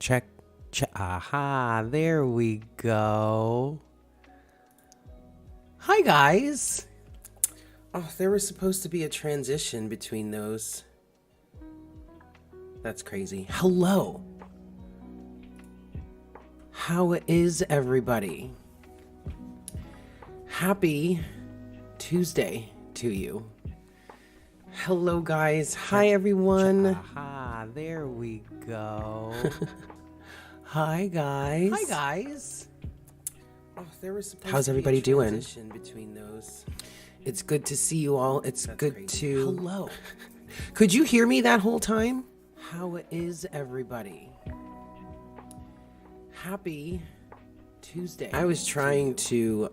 Check. Aha, there we go. Hi, guys. Oh, there was supposed to be a transition between those. That's crazy. Hello. How is everybody? Happy Tuesday to you. Hello, guys. Hi, everyone. Aha, there we go. Hi, guys. Hi, guys. Oh, there was supposed How's everybody doing? Between those. It's good to see you all. It's good crazy. To... Hello. Could you hear me that whole time? How is everybody? Happy Tuesday. I was trying to,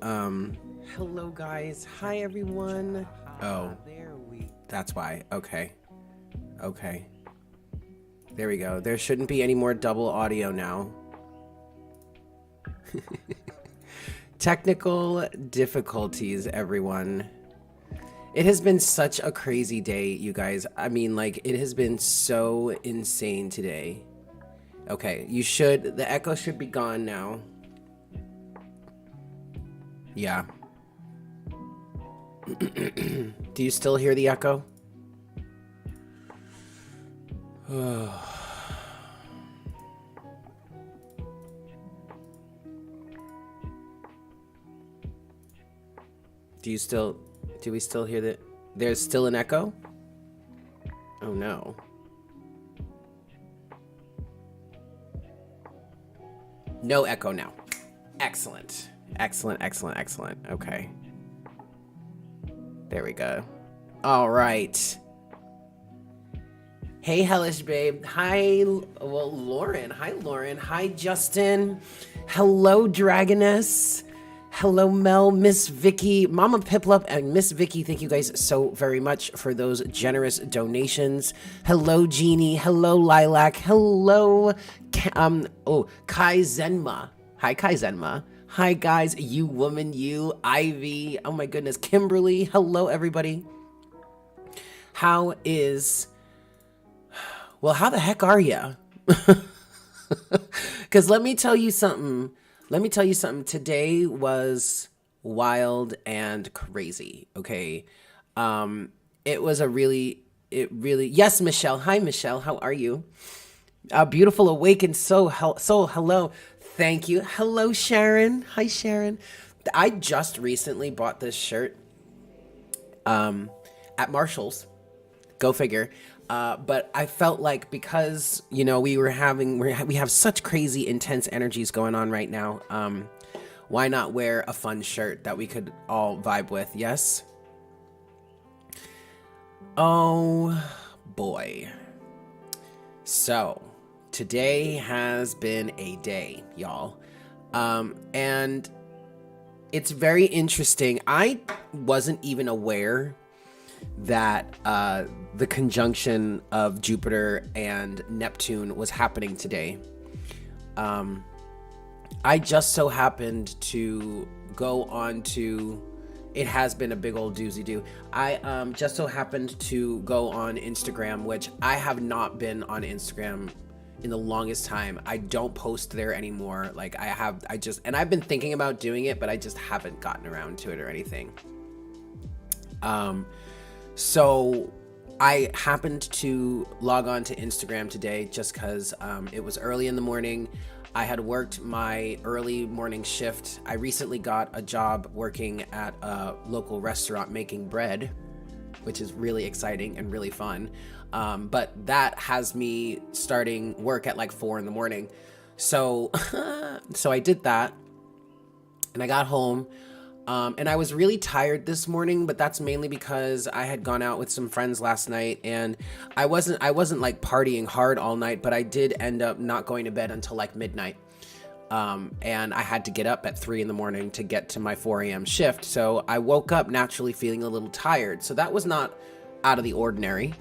Hello, guys. Hi, everyone. Oh, that's why. Okay. Okay. There we go. There shouldn't be any more double audio now. Technical difficulties, everyone. It has been such a crazy day, you guys. I mean, like, it has been so insane today. Okay, the echo should be gone now. Yeah. Do you still hear the echo? Do we still hear that? There's still an echo? Oh no. No echo now. Excellent. Excellent, excellent, excellent. Okay. There we go. All right. Hey, Hellish Babe. Hi, well, Lauren. Hi, Lauren. Hi, Justin. Hello, Dragoness. Hello, Mel, Miss Vicky, Mama Piplup, and Miss Vicky. Thank you guys so very much for those generous donations. Hello, Jeannie. Hello, Lilac. Hello, Kai Zenma. Hi, Kai Zenma. Hi, guys. You woman, you. Ivy. Oh, my goodness. Kimberly. Hello, everybody. How the heck are you? Because let me tell you something. Today was wild and crazy. Okay. It was yes, Michelle. Hi, Michelle. How are you? Beautiful, awakened soul. Hello. Thank you. Hello, Sharon. Hi, Sharon. I just recently bought this shirt, at Marshall's. Go figure. But I felt like because, you know, we have such crazy intense energies going on right now. Why not wear a fun shirt that we could all vibe with? Yes. Oh boy. So today has been a day, y'all. And it's very interesting. I wasn't even aware that the conjunction of Jupiter and Neptune was happening today. I just so happened to go on to, it has been a big old doozy do. I just so happened to go on Instagram, which I have not been on Instagram in the longest time. I don't post there anymore. Like and I've been thinking about doing it, but I just haven't gotten around to it or anything. So I happened to log on to Instagram today just because it was early in the morning. I had worked my early morning shift. I recently got a job working at a local restaurant making bread, which is really exciting and really fun. But that has me starting work at like 4 a.m. So, so I did that and I got home. And I was really tired this morning, but that's mainly because I had gone out with some friends last night and I wasn't like partying hard all night, but I did end up not going to bed until like midnight. And I had to get up at 3 a.m. to get to my 4 a.m. shift. So I woke up naturally feeling a little tired. So that was not out of the ordinary.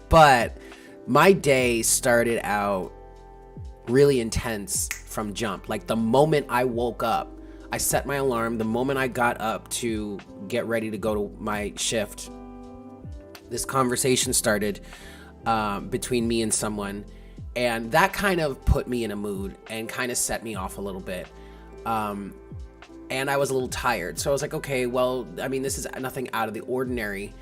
But my day started out really intense from jump. Like the moment I woke up, I set my alarm. The moment I got up to get ready to go to my shift, this conversation started between me and someone. And that kind of put me in a mood and kind of set me off a little bit. And I was a little tired. So I was like, okay, well, I mean, this is nothing out of the ordinary.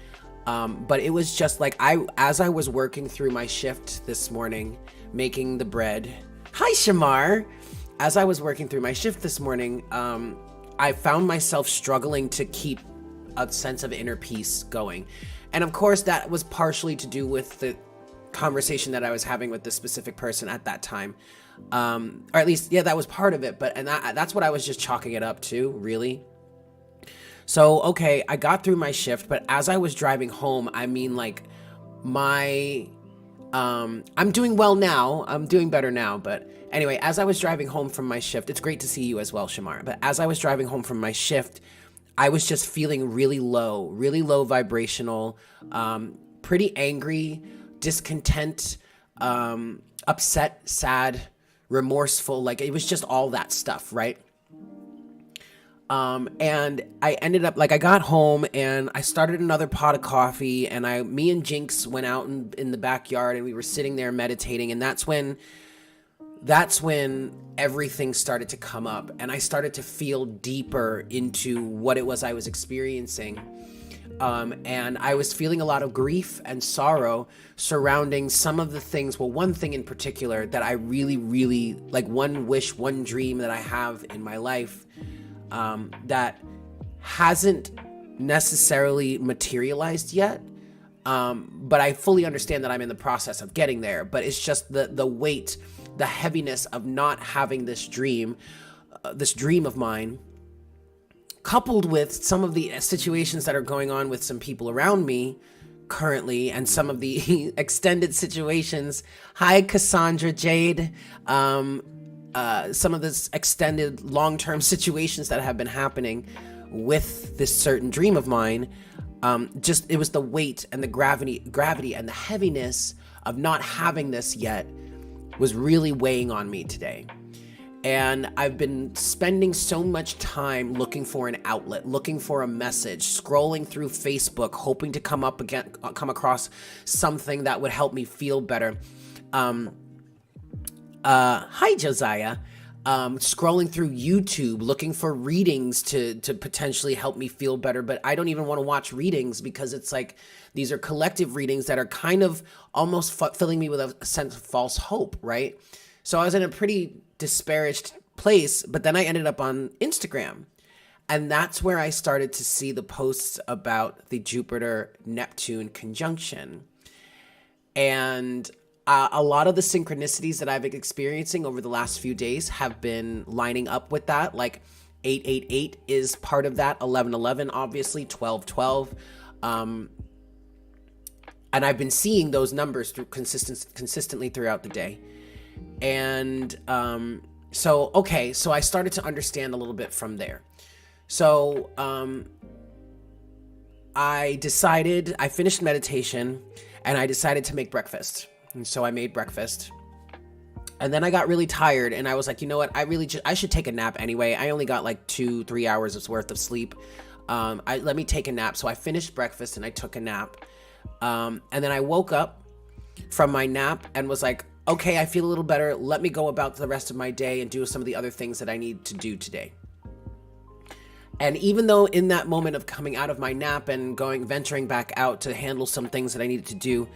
But it was just like, as I was working through my shift this morning, making the bread. Hi, Shamar. As I was working through my shift this morning, I found myself struggling to keep a sense of inner peace going. And of course, that was partially to do with the conversation that I was having with this specific person at that time. Or at least, yeah, that was part of it. But that's what I was just chalking it up to, really. So, okay, I got through my shift, but as I was driving home, I mean, like, I'm doing well now. I'm doing better now. But anyway, as I was driving home from my shift, it's great to see you as well, Shamar. But as I was driving home from my shift, I was just feeling really low vibrational, pretty angry, discontent, upset, sad, remorseful. Like, it was just all that stuff, right? And I ended up, like, I got home and I started another pot of coffee, and me and Jinx went out in the backyard, and we were sitting there meditating. And that's when everything started to come up, and I started to feel deeper into what it was I was experiencing. And I was feeling a lot of grief and sorrow surrounding some of the things. Well, one thing in particular that I really, really, like, one wish, one dream that I have in my life, that hasn't necessarily materialized yet. But I fully understand that I'm in the process of getting there. But it's just the weight, the heaviness of not having this dream of mine, coupled with some of the situations that are going on with some people around me currently, and some of the extended situations. Hi, Cassandra Jade. Some of this extended long-term situations that have been happening with this certain dream of mine. It was the weight and the gravity and the heaviness of not having this yet was really weighing on me today. And I've been spending so much time looking for an outlet, looking for a message, scrolling through Facebook, hoping to come across something that would help me feel better. Hi, Josiah. Scrolling through YouTube, looking for readings to potentially help me feel better. But I don't even want to watch readings, because it's like, these are collective readings that are kind of almost filling me with a sense of false hope, right? So I was in a pretty disparaged place, but then I ended up on Instagram. And that's where I started to see the posts about the Jupiter-Neptune conjunction. And a lot of the synchronicities that I've been experiencing over the last few days have been lining up with that. Like 888 is part of that, 1111, obviously, 1212. And I've been seeing those numbers consistently throughout the day. And so I started to understand a little bit from there. So I finished meditation, and I decided to make breakfast. And so I made breakfast. And then I got really tired, and I was like, you know what? I should take a nap anyway. I only got like 2-3 hours worth of sleep. Let me take a nap. So I finished breakfast and I took a nap. And then I woke up from my nap and was like, okay, I feel a little better. Let me go about the rest of my day and do some of the other things that I need to do today. And even though in that moment of coming out of my nap and venturing back out to handle some things that I needed to do,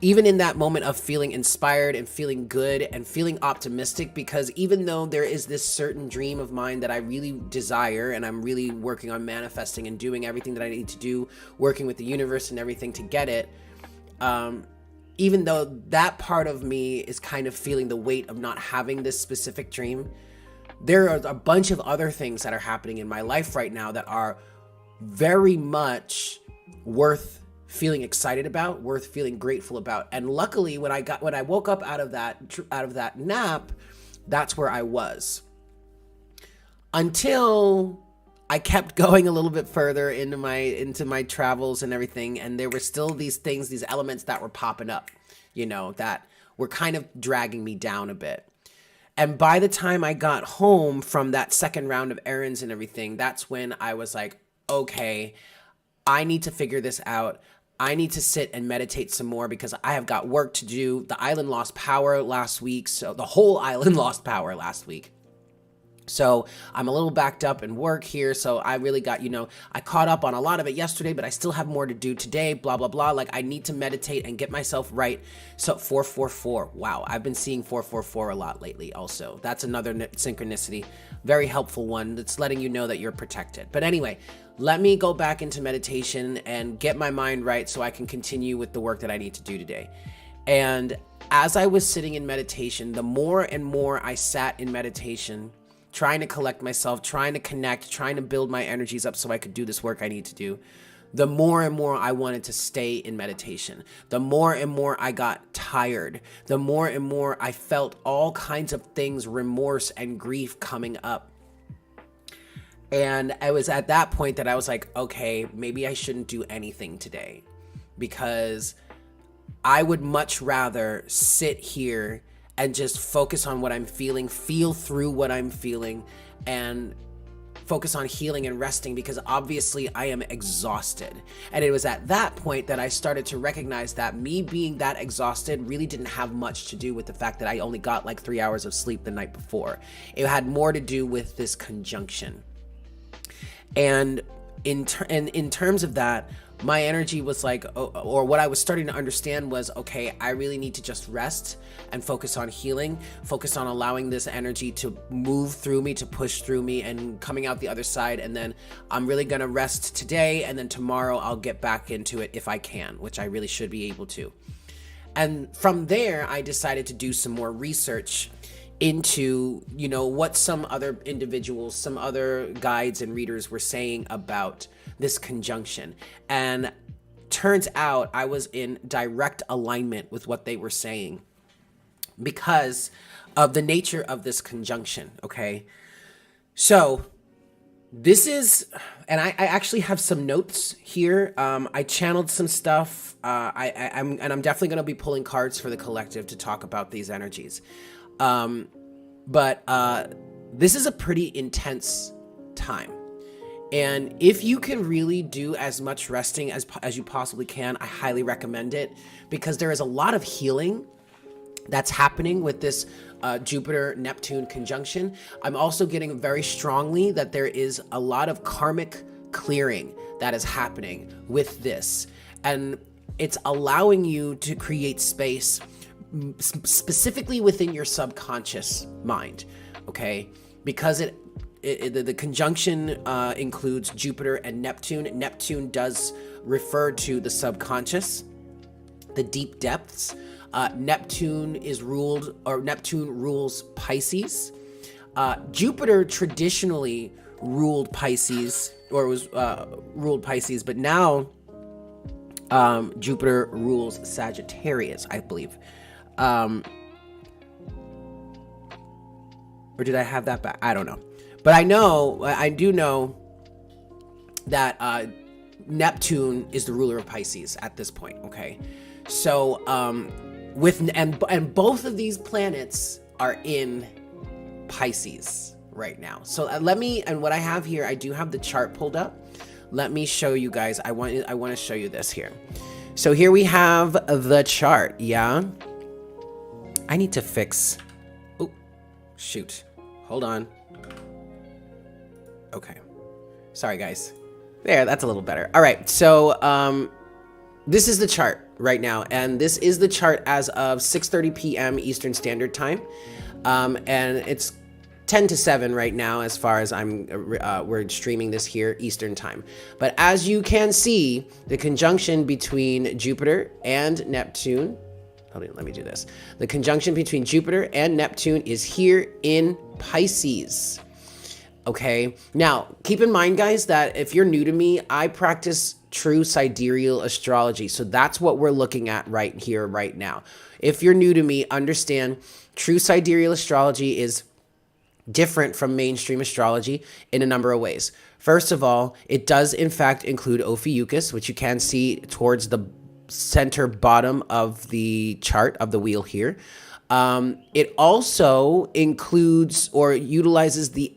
even in that moment of feeling inspired and feeling good and feeling optimistic, because even though there is this certain dream of mine that I really desire, and I'm really working on manifesting and doing everything that I need to do, working with the universe and everything to get it, even though that part of me is kind of feeling the weight of not having this specific dream, there are a bunch of other things that are happening in my life right now that are very much worth feeling excited about, worth feeling grateful about. And luckily, when I woke up out of that nap, that's where I was. Until I kept going a little bit further into my travels and everything, and there were still these elements that were popping up, that were kind of dragging me down a bit. And by the time I got home from that second round of errands and everything, that's when I was like, okay, I need to figure this out. I need to sit and meditate some more because I have got work to do. The island lost power last week. So the whole island lost power last week. So I'm a little backed up in work here. So I really got, I caught up on a lot of it yesterday, but I still have more to do today, blah, blah, blah. Like I need to meditate and get myself right. So 444. Wow. I've been seeing 444 a lot lately also. That's another synchronicity. Very helpful one that's letting you know that you're protected. But anyway, let me go back into meditation and get my mind right so I can continue with the work that I need to do today. And as I was sitting in meditation, the more and more I sat in meditation, trying to collect myself, trying to connect, trying to build my energies up so I could do this work I need to do, the more and more I wanted to stay in meditation. The more and more I got tired. The more and more I felt all kinds of things, remorse and grief coming up. And I was at that point that I was like, okay, maybe I shouldn't do anything today because I would much rather sit here and just focus on what I'm feeling, feel through what I'm feeling, and focus on healing and resting because obviously I am exhausted. And it was at that point that I started to recognize that me being that exhausted really didn't have much to do with the fact that I only got like 3 hours of sleep the night before. It had more to do with this conjunction. And in terms of that, my energy was like, or what I was starting to understand was, okay, I really need to just rest and focus on healing, focus on allowing this energy to move through me, to push through me and coming out the other side. And then I'm really going to rest today. And then tomorrow I'll get back into it if I can, which I really should be able to. And from there, I decided to do some more research into, what some other individuals, some other guides and readers were saying about this conjunction. And turns out I was in direct alignment with what they were saying because of the nature of this conjunction, okay? So this is, and I actually have some notes here. I channeled some stuff. I'm definitely going to be pulling cards for the collective to talk about these energies. But this is a pretty intense time. And if you can really do as much resting as you possibly can, I highly recommend it because there is a lot of healing that's happening with this Jupiter-Neptune conjunction. I'm also getting very strongly that there is a lot of karmic clearing that is happening with this. And it's allowing you to create space specifically within your subconscious mind, okay? Because the conjunction includes Jupiter and Neptune. Neptune does refer to the subconscious, the deep depths. Neptune rules Pisces. Jupiter traditionally ruled Pisces, or was ruled Pisces, but now Jupiter rules Sagittarius, I believe. Or did I have that back? I don't know. But I do know that Neptune is the ruler of Pisces at this point, okay? So, and both of these planets are in Pisces right now. So and what I have here, I do have the chart pulled up. Let me show you guys. I want to show you this here. So here we have the chart, yeah? I need to fix, oh, shoot, hold on. Okay, sorry guys. There, that's a little better. All right, so this is the chart right now, and this is the chart as of 6:30 p.m. Eastern Standard Time, and it's 10 to 7 right now as far as we're streaming this here Eastern Time. But as you can see, the conjunction between Jupiter and Neptune, hold on, let me do this. The conjunction between Jupiter and Neptune is here in Pisces. Okay, now keep in mind, guys, that if you're new to me, I practice true sidereal astrology. So that's what we're looking at right here, right now. If you're new to me, understand true sidereal astrology is different from mainstream astrology in a number of ways. First of all, it does in fact include Ophiuchus, which you can see towards the center bottom of the chart of the wheel here. It also includes or utilizes the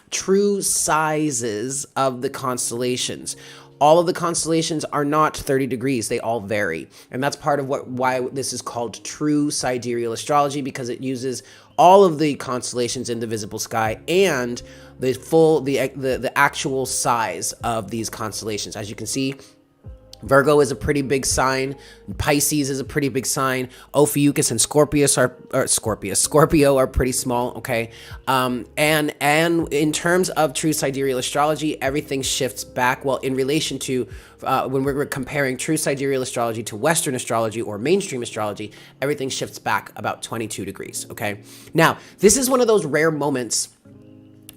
true sizes of the constellations. all of the constellations are not 30 degrees. They all vary. And that's part of why this is called true sidereal astrology, because it uses all of the constellations in the visible sky and the actual size of these constellations. As you can see, Virgo is a pretty big sign. Pisces is a pretty big sign. Ophiuchus and Scorpio are pretty small. Okay, and in terms of true sidereal astrology, everything shifts back. Well, in relation to when we're comparing true sidereal astrology to Western astrology or mainstream astrology, everything shifts back about 22 degrees. Okay, now this is one of those rare moments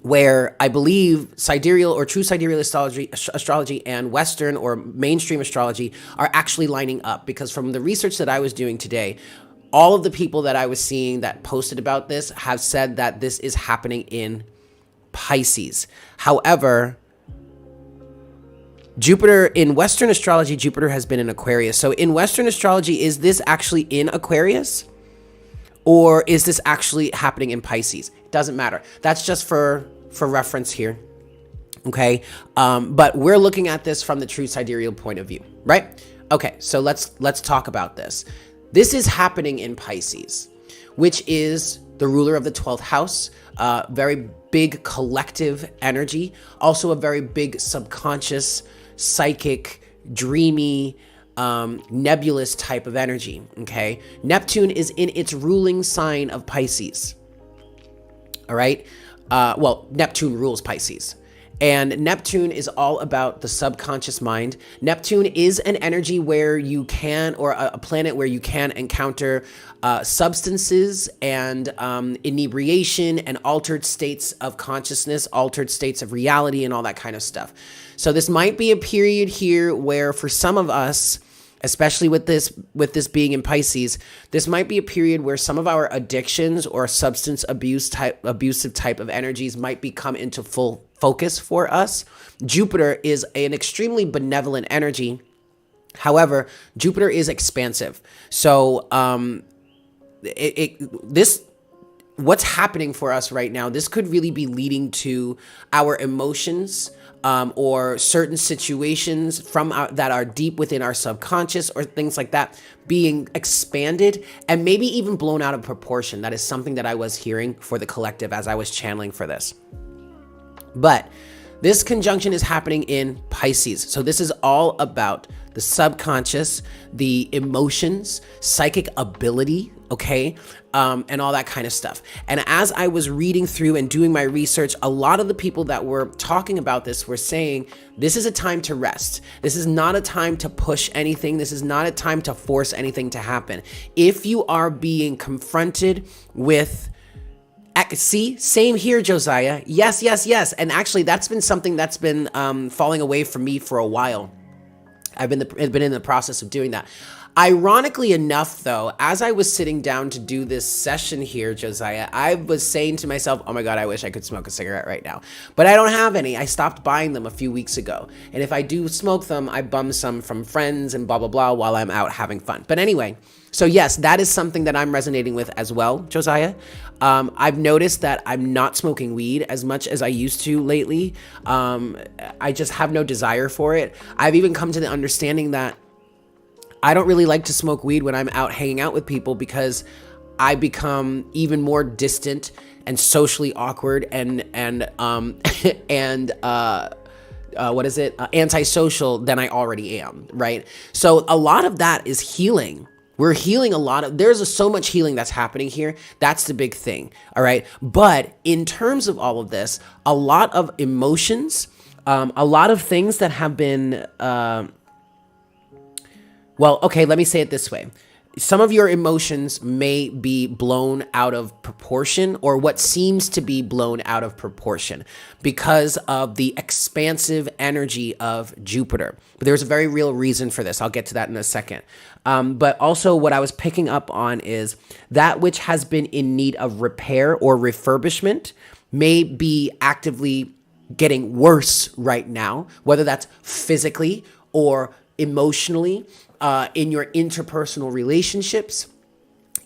where I believe sidereal or true sidereal astrology and Western or mainstream astrology are actually lining up, because from the research that I was doing today, all of the people that I was seeing that posted about this have said that this is happening in Pisces. However, Jupiter in Western astrology, Jupiter has been in Aquarius. So in Western astrology, is this actually in Aquarius? Or is this actually happening in Pisces? It doesn't matter. That's just for reference here. Okay. But we're looking at this from the true sidereal point of view, right? Okay. So let's talk about this. This is happening in Pisces, which is the ruler of the 12th house, very big collective energy, also a very big subconscious, psychic, dreamy, nebulous type of energy. Okay. Neptune is in its ruling sign of Pisces. All right. Well, Neptune rules Pisces, and Neptune is all about the subconscious mind. Neptune is an energy where you can, or a planet where you can encounter substances and inebriation and altered states of consciousness, altered states of reality, and all that kind of stuff. So this might be a period here where, for some of us, especially with this being in Pisces, this might be a period where some of our addictions or abusive type of energies might become into full focus for us. Jupiter is an extremely benevolent energy. However, Jupiter is expansive. So what's happening for us right now, this could really be leading to our emotions, or certain situations that are deep within our subconscious or things like that being expanded and maybe even blown out of proportion. That is something that I was hearing for the collective as I was channeling for this. But this conjunction is happening in Pisces. So this is all about the subconscious, the emotions, psychic ability, okay, and all that kind of stuff. And as I was reading through and doing my research, a lot of the people that were talking about this were saying, this is a time to rest. This is not a time to push anything. This is not a time to force anything to happen. If you are being confronted with, see, same here, Josiah. Yes, yes, yes. And actually, that's been something that's been falling away from me for a while. I've been in the process of doing that. Ironically enough, though, as I was sitting down to do this session here, Josiah, I was saying to myself, oh my God, I wish I could smoke a cigarette right now. But I don't have any. I stopped buying them a few weeks ago. And if I do smoke them, I bum some from friends and blah, blah, blah while I'm out having fun. But anyway, so yes, that is something that I'm resonating with as well, Josiah. I've noticed that I'm not smoking weed as much as I used to lately. I just have no desire for it. I've even come to the understanding that I don't really like to smoke weed when I'm out hanging out with people, because I become even more distant and socially awkward and antisocial than I already am, right? So a lot of that is healing. We're healing there's so much healing that's happening here. That's the big thing, all right? But in terms of all of this, a lot of emotions, a lot of things that have been, well, okay, let me say it this way. Some of your emotions may be blown out of proportion, or what seems to be blown out of proportion, because of the expansive energy of Jupiter. But there's a very real reason for this. I'll get to that in a second. But also what I was picking up on is that which has been in need of repair or refurbishment may be actively getting worse right now, whether that's physically or emotionally, in your interpersonal relationships,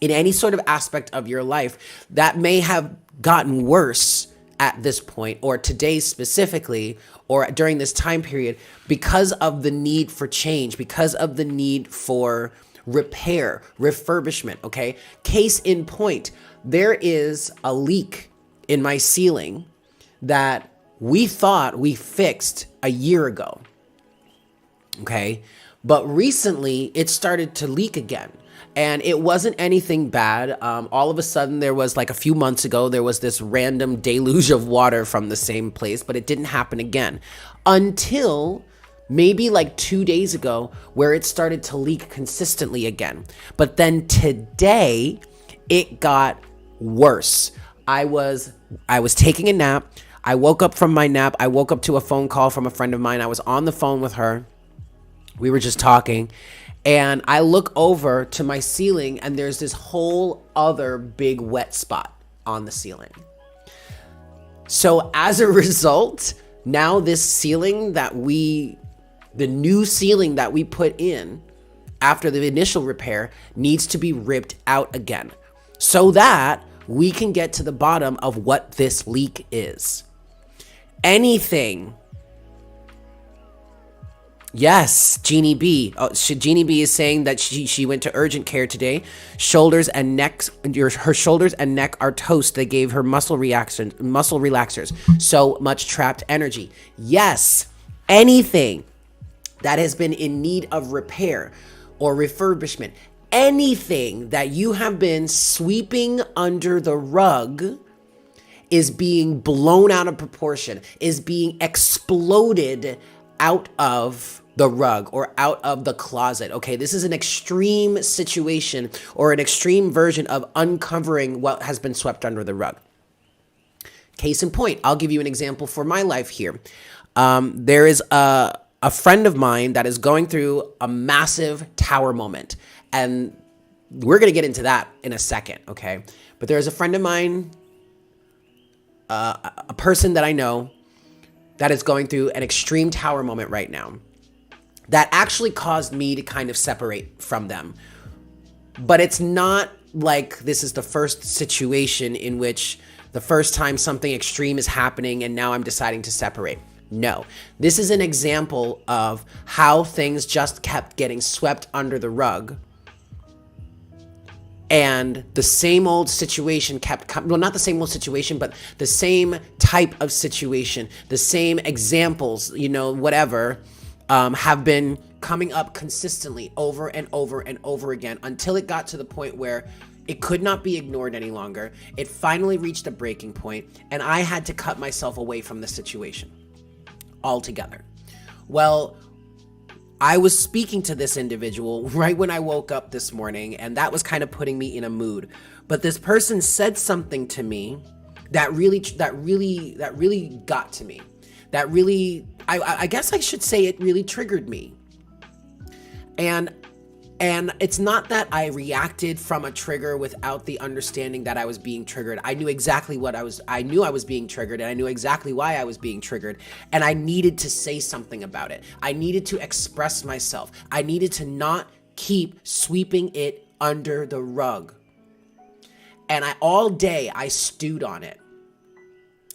in any sort of aspect of your life that may have gotten worse at this point, or today specifically, or during this time period because of the need for change, because of the need for repair, refurbishment, okay? Case in point, there is a leak in my ceiling that we thought we fixed a year ago, okay? But recently it started to leak again. And it wasn't anything bad. All of a sudden, there was like a few months ago, there was this random deluge of water from the same place, but it didn't happen again until maybe like 2 days ago, where it started to leak consistently again. But then today, it got worse. I was taking a nap. I woke up from my nap. I woke up to a phone call from a friend of mine. I was on the phone with her. We were just talking. And I look over to my ceiling and there's this whole other big wet spot on the ceiling. So as a result, now this ceiling the new ceiling that we put in after the initial repair needs to be ripped out again so that we can get to the bottom of what this leak is. Anything. Yes, Jeannie B. Jeannie B is saying that she went to urgent care today. Shoulders and neck, her shoulders and neck are toast. They gave her muscle relaxers. So much trapped energy. Yes, anything that has been in need of repair or refurbishment, anything that you have been sweeping under the rug is being blown out of proportion, is being exploded out of the rug or out of the closet. Okay, this is an extreme situation or an extreme version of uncovering what has been swept under the rug. Case in point, I'll give you an example for my life here. There is a friend of mine that is going through a massive tower moment, and we're going to get into that in a second, okay? But there is a friend of mine, a person that I know that is going through an extreme tower moment right now that actually caused me to kind of separate from them. But it's not like this is the first situation in which the first time something extreme is happening and now I'm deciding to separate. No, this is an example of how things just kept getting swept under the rug. And the same old situation kept coming. Well, not the same old situation, but the same type of situation, the same examples, whatever, have been coming up consistently over and over and over again until it got to the point where it could not be ignored any longer. It finally reached a breaking point, and I had to cut myself away from the situation altogether. Well, I was speaking to this individual right when I woke up this morning, and that was kind of putting me in a mood. But this person said something to me that really got to me. That really, I guess I should say it really triggered me. And it's not that I reacted from a trigger without the understanding that I was being triggered. I knew exactly I knew I was being triggered, and I knew exactly why I was being triggered. And I needed to say something about it. I needed to express myself. I needed to not keep sweeping it under the rug. And all day I stewed on it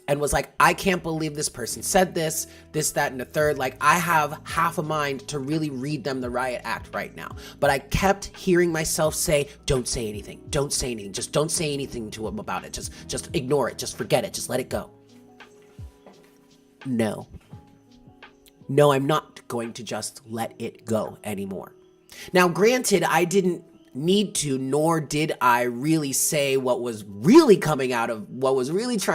and was like, I can't believe this person said this, that, and the third. Like, I have half a mind to really read them the riot act right now. But I kept hearing myself say, don't say anything. Don't say anything. Just don't say anything to them about it. Just ignore it. Just forget it. Just let it go. No, I'm not going to just let it go anymore. Now, granted, I didn't need to, nor did I really say what was really trying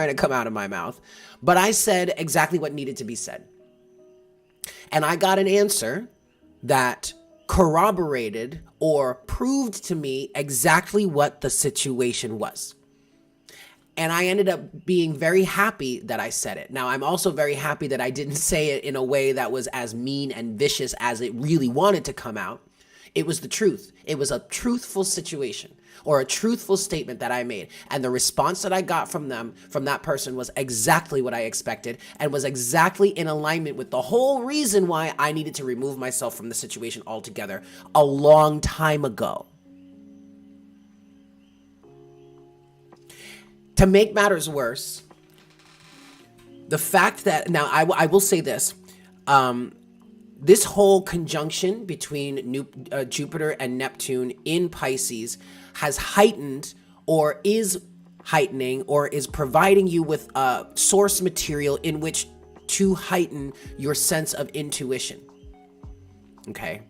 to come out of my mouth, but I said exactly what needed to be said. And I got an answer that corroborated or proved to me exactly what the situation was. And I ended up being very happy that I said it. Now, I'm also very happy that I didn't say it in a way that was as mean and vicious as it really wanted to come out. It was the truth. It was a truthful situation or a truthful statement that I made. And the response that I got from that person was exactly what I expected and was exactly in alignment with the whole reason why I needed to remove myself from the situation altogether a long time ago. To make matters worse, The fact that, now I will say this, this whole conjunction between Jupiter and Neptune in Pisces has heightened, or is heightening, or is providing you with source material in which to heighten your sense of intuition. Okay?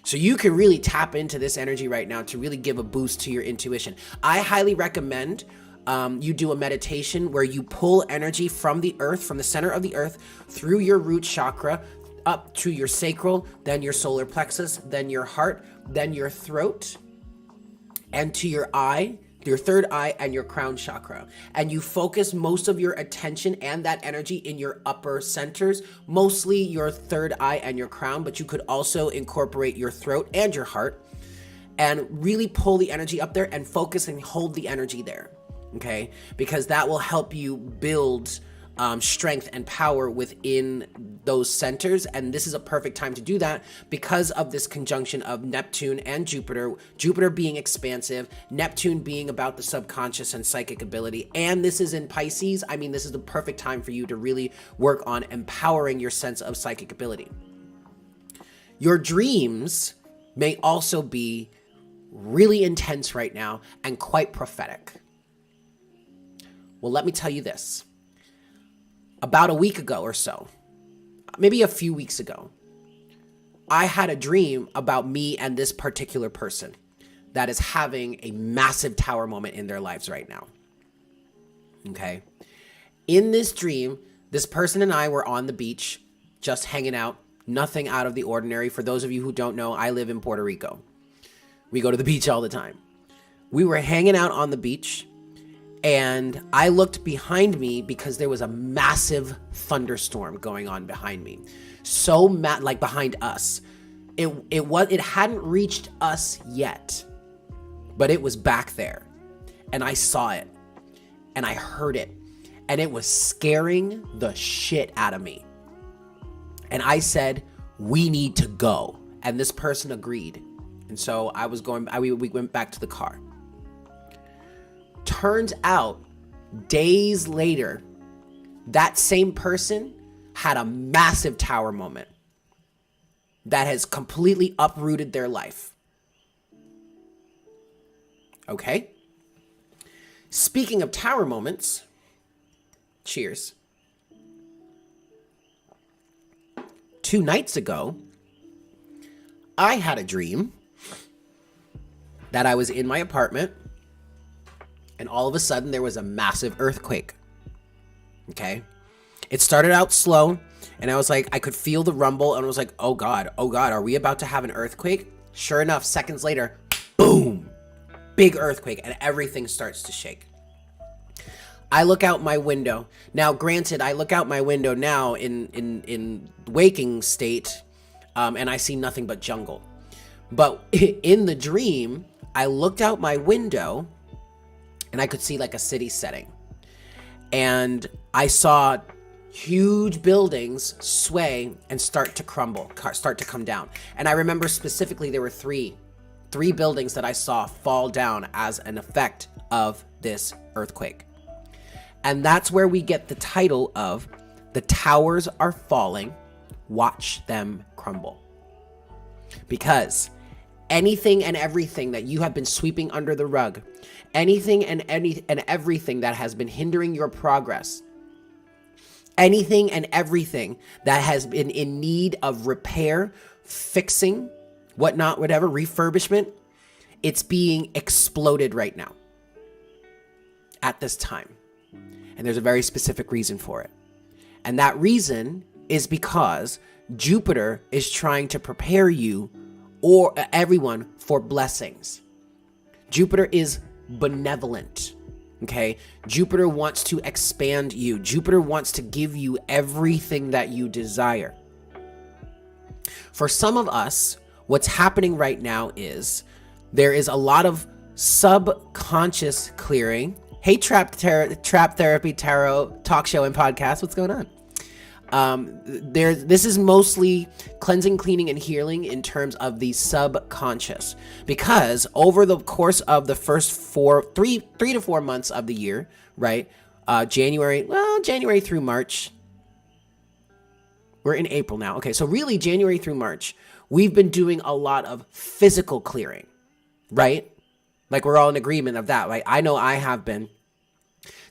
So you can really tap into this energy right now to really give a boost to your intuition. I highly recommend you do a meditation where you pull energy from the earth, from the center of the earth, through your root chakra, up to your sacral, then your solar plexus, then your heart, then your throat, and to your eye, your third eye, and your crown chakra. And you focus most of your attention and that energy in your upper centers, mostly your third eye and your crown, but you could also incorporate your throat and your heart, and really pull the energy up there and focus and hold the energy there. Okay, because that will help you build strength and power within those centers. And this is a perfect time to do that because of this conjunction of Neptune and Jupiter. Jupiter being expansive, Neptune being about the subconscious and psychic ability. And this is in Pisces. I mean, this is the perfect time for you to really work on empowering your sense of psychic ability. Your dreams may also be really intense right now and quite prophetic. Well, let me tell you this. About a week ago or so, maybe a few weeks ago, I had a dream about me and this particular person that is having a massive tower moment in their lives right now. Okay? In this dream, this person and I were on the beach, just hanging out, nothing out of the ordinary. For those of you who don't know, I live in Puerto Rico. We go to the beach all the time. We were hanging out on the beach, and I looked behind me because there was a massive thunderstorm going on behind me. So like behind us. It hadn't reached us yet, but it was back there. And I saw it, and I heard it, and it was scaring the shit out of me. And I said, we need to go. And this person agreed. And so we went back to the car. Turns out, days later, that same person had a massive tower moment that has completely uprooted their life. Okay? Speaking of tower moments, cheers. 2 nights ago, I had a dream that I was in my apartment, and all of a sudden there was a massive earthquake. Okay? It started out slow, and I was like, I could feel the rumble, and I was like, oh God, are we about to have an earthquake? Sure enough, seconds later, boom, big earthquake, and everything starts to shake. I look out my window. Now, granted, I look out my window now in waking state, and I see nothing but jungle. But in the dream, I looked out my window, and I could see like a city setting. And I saw huge buildings sway and start to crumble, start to come down. And I remember specifically there were three buildings that I saw fall down as an effect of this earthquake. And that's where we get the title of The Towers Are Falling, Watch Them Crumble. Because anything and everything that you have been sweeping under the rug, anything and everything that has been hindering your progress, anything and everything that has been in need of repair, fixing, whatnot, whatever, refurbishment, it's being exploded right now at this time. And there's a very specific reason for it. And that reason is because Jupiter is trying to prepare you or everyone for blessings. Jupiter is benevolent, okay? Jupiter wants to expand you. Jupiter wants to give you everything that you desire. For some of us, what's happening right now is there is a lot of subconscious clearing. Hey, Trap Therapy Tarot talk show and podcast. What's going on? This is mostly cleansing, cleaning, and healing in terms of the subconscious, because over the course of the first 3 to 4 months of the year, right, January through March. We're in April now. Okay, so really January through March, we've been doing a lot of physical clearing, right? Like we're all in agreement of that, right? I know I have been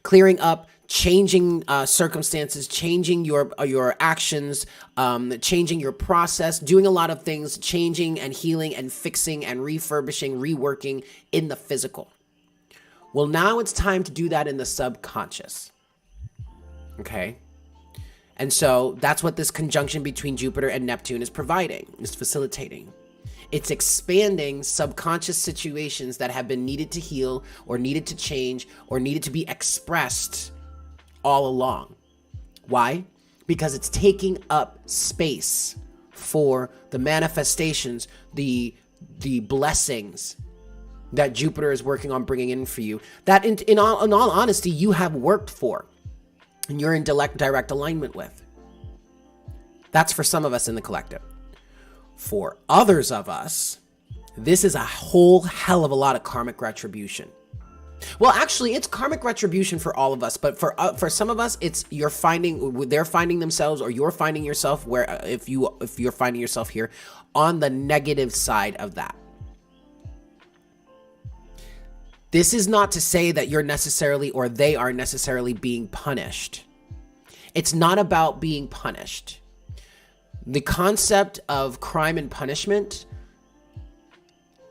clearing up, changing circumstances, changing your actions, changing your process, doing a lot of things, changing and healing and fixing and refurbishing, reworking in the physical. Well, now it's time to do that in the subconscious. Okay? And so that's what this conjunction between Jupiter and Neptune is providing, is facilitating. It's expanding subconscious situations that have been needed to heal or needed to change or needed to be expressed all along. Why? Because it's taking up space for the manifestations, the blessings that Jupiter is working on bringing in for you, that in all honesty, you have worked for and you're in direct alignment with. That's for some of us in the collective. For others of us, this is a whole hell of a lot of karmic retribution. Well, actually, it's karmic retribution for all of us, but for some of us, it's they're finding themselves, or you're finding yourself where if you're finding yourself here on the negative side of that. This is not to say that you're necessarily or they are necessarily being punished. It's not about being punished. The concept of crime and punishment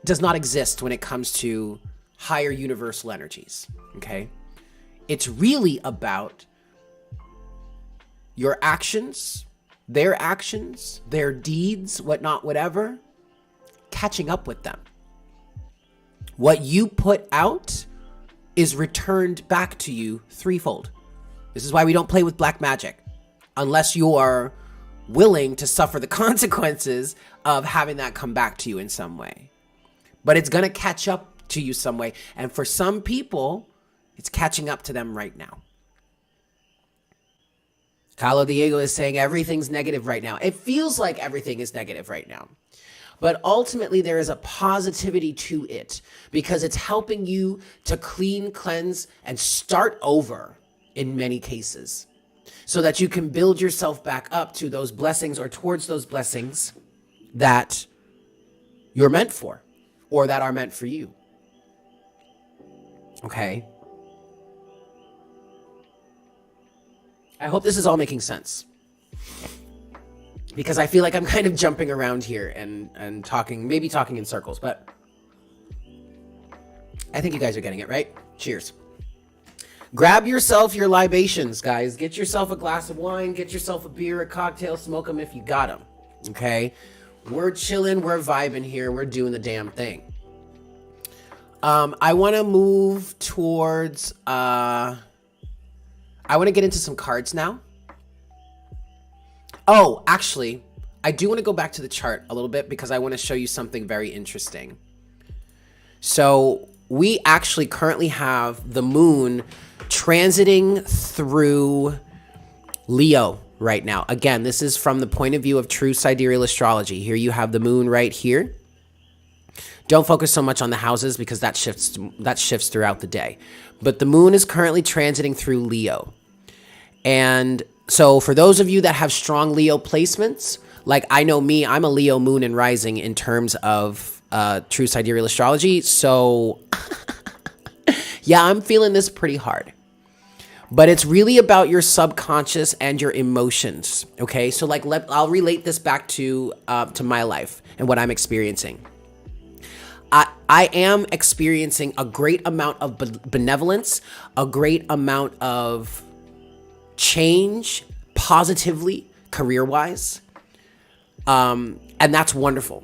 does not exist when it comes to higher universal energies, okay? It's really about your actions, their deeds, whatnot, whatever, catching up with them. What you put out is returned back to you threefold. This is why we don't play with black magic unless you are willing to suffer the consequences of having that come back to you in some way. But it's going to catch up to you some way. And for some people, it's catching up to them right now. Carlo Diego is saying everything's negative right now. It feels like everything is negative right now. But ultimately, there is a positivity to it because it's helping you to clean, cleanse, and start over in many cases so that you can build yourself back up to those blessings or towards those blessings that you're meant for or that are meant for you. Okay? I hope this is all making sense, because I feel like I'm kind of jumping around here and talking in circles, but I think you guys are getting it, right? Cheers. Grab yourself your libations, guys. Get yourself a glass of wine, get yourself a beer, a cocktail, smoke them if you got them, okay? We're chilling, we're vibing here, we're doing the damn thing. I want to move towards, I want to get into some cards now. Oh, actually, I do want to go back to the chart a little bit because I want to show you something very interesting. So we actually currently have the moon transiting through Leo right now. Again, this is from the point of view of true sidereal astrology. Here you have the moon right here. Don't focus so much on the houses because that shifts throughout the day. But the moon is currently transiting through Leo. And so for those of you that have strong Leo placements, like I know me, I'm a Leo moon and rising in terms of true sidereal astrology. So yeah, I'm feeling this pretty hard. But it's really about your subconscious and your emotions, okay? So like I'll relate this back to my life and what I'm experiencing. I am experiencing a great amount of benevolence, a great amount of change positively, career-wise. And that's wonderful.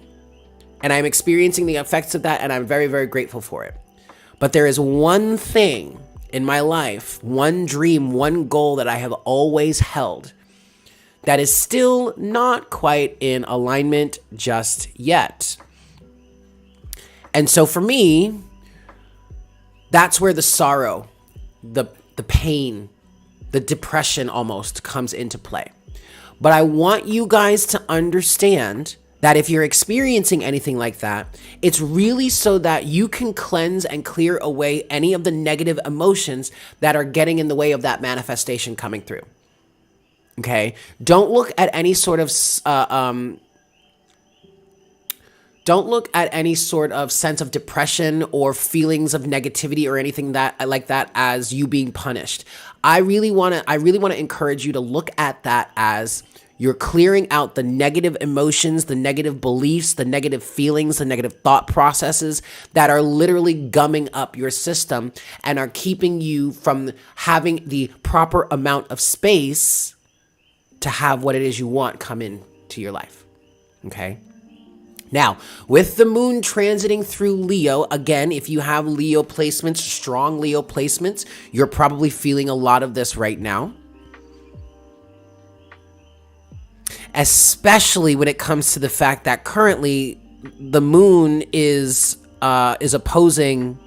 And I'm experiencing the effects of that, and I'm very, very grateful for it. But there is one thing in my life, one dream, one goal that I have always held that is still not quite in alignment just yet. And so for me, that's where the sorrow, the pain, the depression almost comes into play. But I want you guys to understand that if you're experiencing anything like that, it's really so that you can cleanse and clear away any of the negative emotions that are getting in the way of that manifestation coming through. Okay? Don't look at any sort of sense of depression or feelings of negativity or anything that like that as you being punished. I really want to encourage you to look at that as you're clearing out the negative emotions, the negative beliefs, the negative feelings, the negative thought processes that are literally gumming up your system and are keeping you from having the proper amount of space to have what it is you want come into your life. Okay? Now, with the moon transiting through Leo, again, if you have Leo placements, strong Leo placements, you're probably feeling a lot of this right now. Especially when it comes to the fact that currently the moon is opposing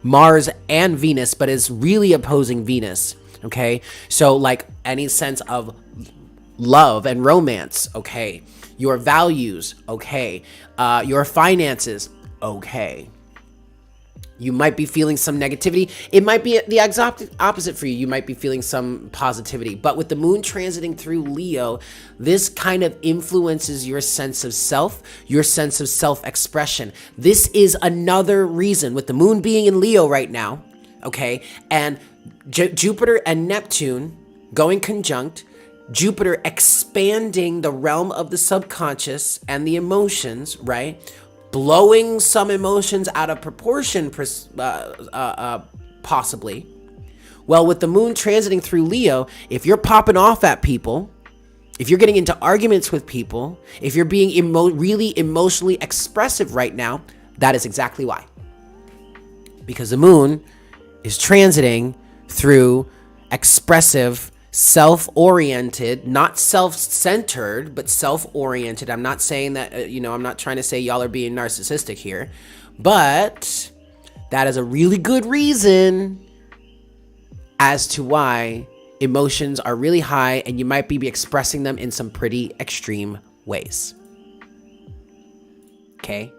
Mars and Venus, but is really opposing Venus. Okay, so like any sense of love and romance, okay, your values, okay, your finances, okay. You might be feeling some negativity. It might be the exact opposite for you. You might be feeling some positivity. But with the moon transiting through Leo, this kind of influences your sense of self, your sense of self-expression. This is another reason, with the moon being in Leo right now, okay, and Jupiter and Neptune going conjunct, Jupiter expanding the realm of the subconscious and the emotions, right? Blowing some emotions out of proportion, possibly. Well, with the moon transiting through Leo, if you're popping off at people, if you're getting into arguments with people, if you're being really emotionally expressive right now, that is exactly why. Because the moon is transiting through expressive, self-oriented, not self-centered, but self-oriented. I'm not saying that, I'm not trying to say y'all are being narcissistic here, but that is a really good reason as to why emotions are really high and you might be expressing them in some pretty extreme ways. Okay?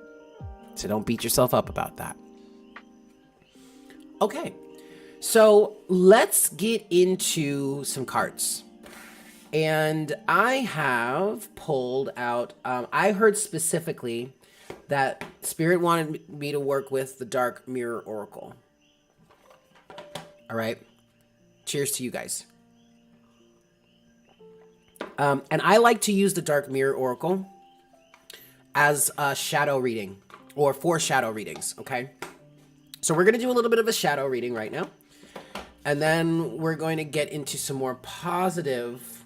So don't beat yourself up about that. Okay. So let's get into some cards. And I have pulled out, I heard specifically that Spirit wanted me to work with the Dark Mirror Oracle. All right. Cheers to you guys. And I like to use the Dark Mirror Oracle as a shadow reading or for shadow readings. Okay. So we're going to do a little bit of a shadow reading right now. And then we're going to get into some more positive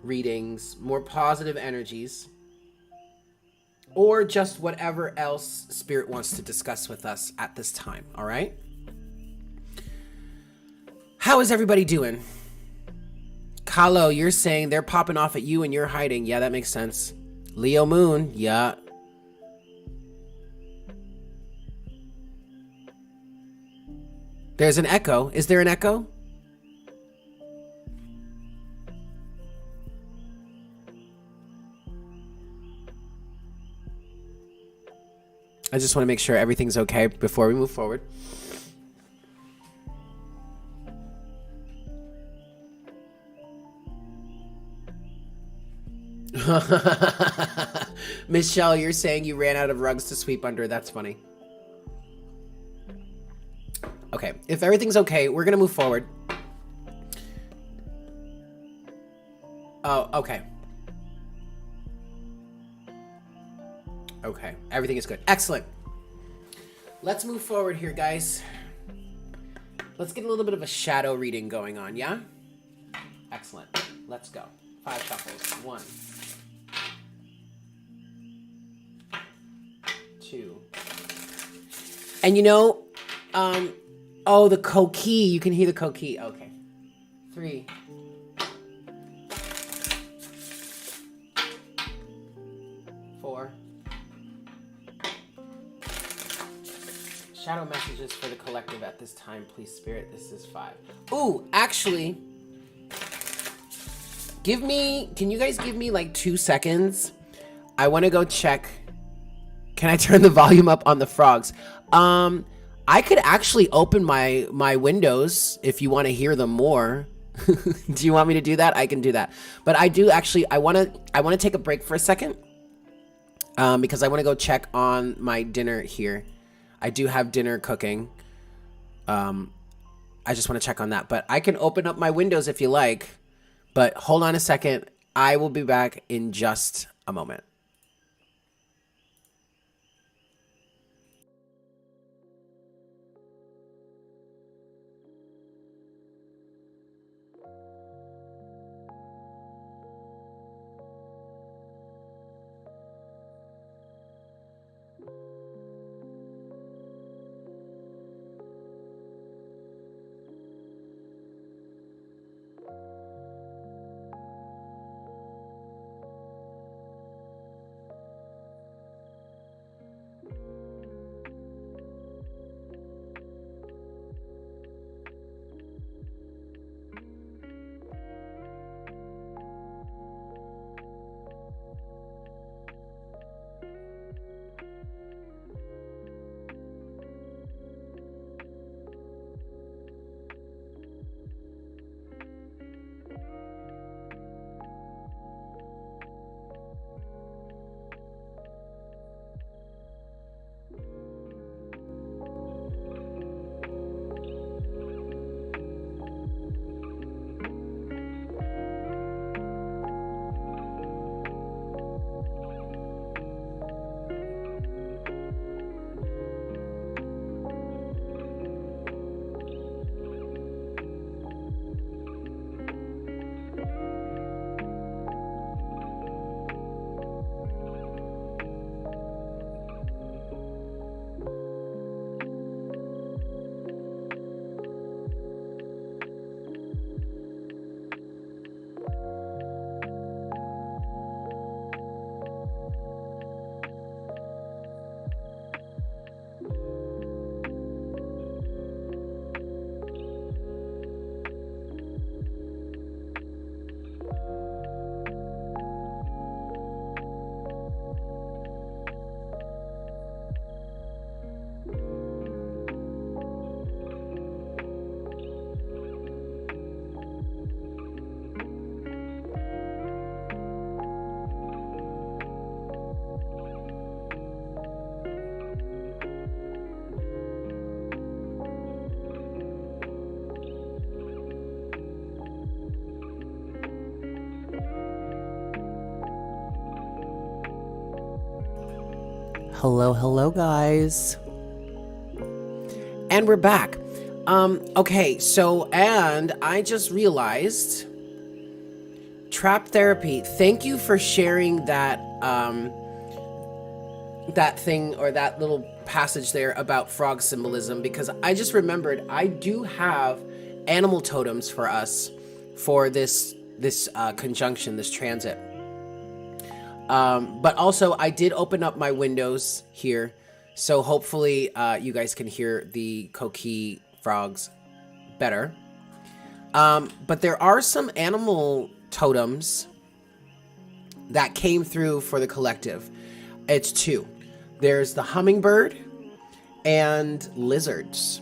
readings, more positive energies, or just whatever else Spirit wants to discuss with us at this time, all right? How is everybody doing? Kalo, you're saying they're popping off at you and you're hiding. Yeah, that makes sense. Leo Moon, yeah. There's an echo. Is there an echo? I just want to make sure everything's okay before we move forward. Michelle, you're saying you ran out of rugs to sweep under. That's funny. Okay, if everything's okay, we're gonna move forward. Oh, okay. Okay, everything is good. Excellent. Let's move forward here, guys. Let's get a little bit of a shadow reading going on, yeah? Excellent. Let's go. 5 shuffles. 1, 2. And oh, the coquille. You can hear the coquille. Okay. 3. 4. Shadow messages for the collective at this time, please, Spirit. This is 5. Ooh, actually, can you guys give me like 2 seconds? I want to go check. Can I turn the volume up on the frogs? I could actually open my windows if you want to hear them more. Do you want me to do that? I can do that. But I do actually, I want to take a break for a second. Because I want to go check on my dinner here. I do have dinner cooking. I just want to check on that. But I can open up my windows if you like. But hold on a second. I will be back in just a moment. Hello guys. And we're back. Okay, so, and I just realized, Trap Therapy, thank you for sharing that, that thing, or that little passage there about frog symbolism, because I just remembered I do have animal totems for us for this conjunction, this transit. But also I did open up my windows here, so hopefully you guys can hear the coqui frogs better. But there are some animal totems that came through for the collective. It's two. There's the hummingbird and lizards.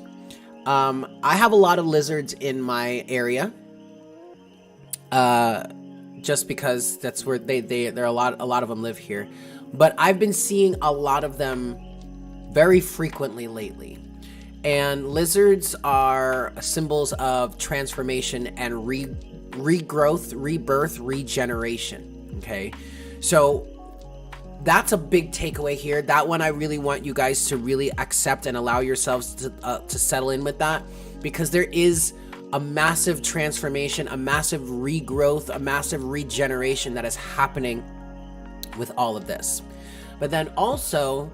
I have a lot of lizards in my area. Just because that's where there are a lot of them live here. But I've been seeing a lot of them very frequently lately. And lizards are symbols of transformation and regrowth, rebirth, regeneration. Okay, so that's a big takeaway here. That one I really want you guys to really accept and allow yourselves to settle in with that, because there is a massive transformation, a massive regrowth, a massive regeneration that is happening with all of this. But then also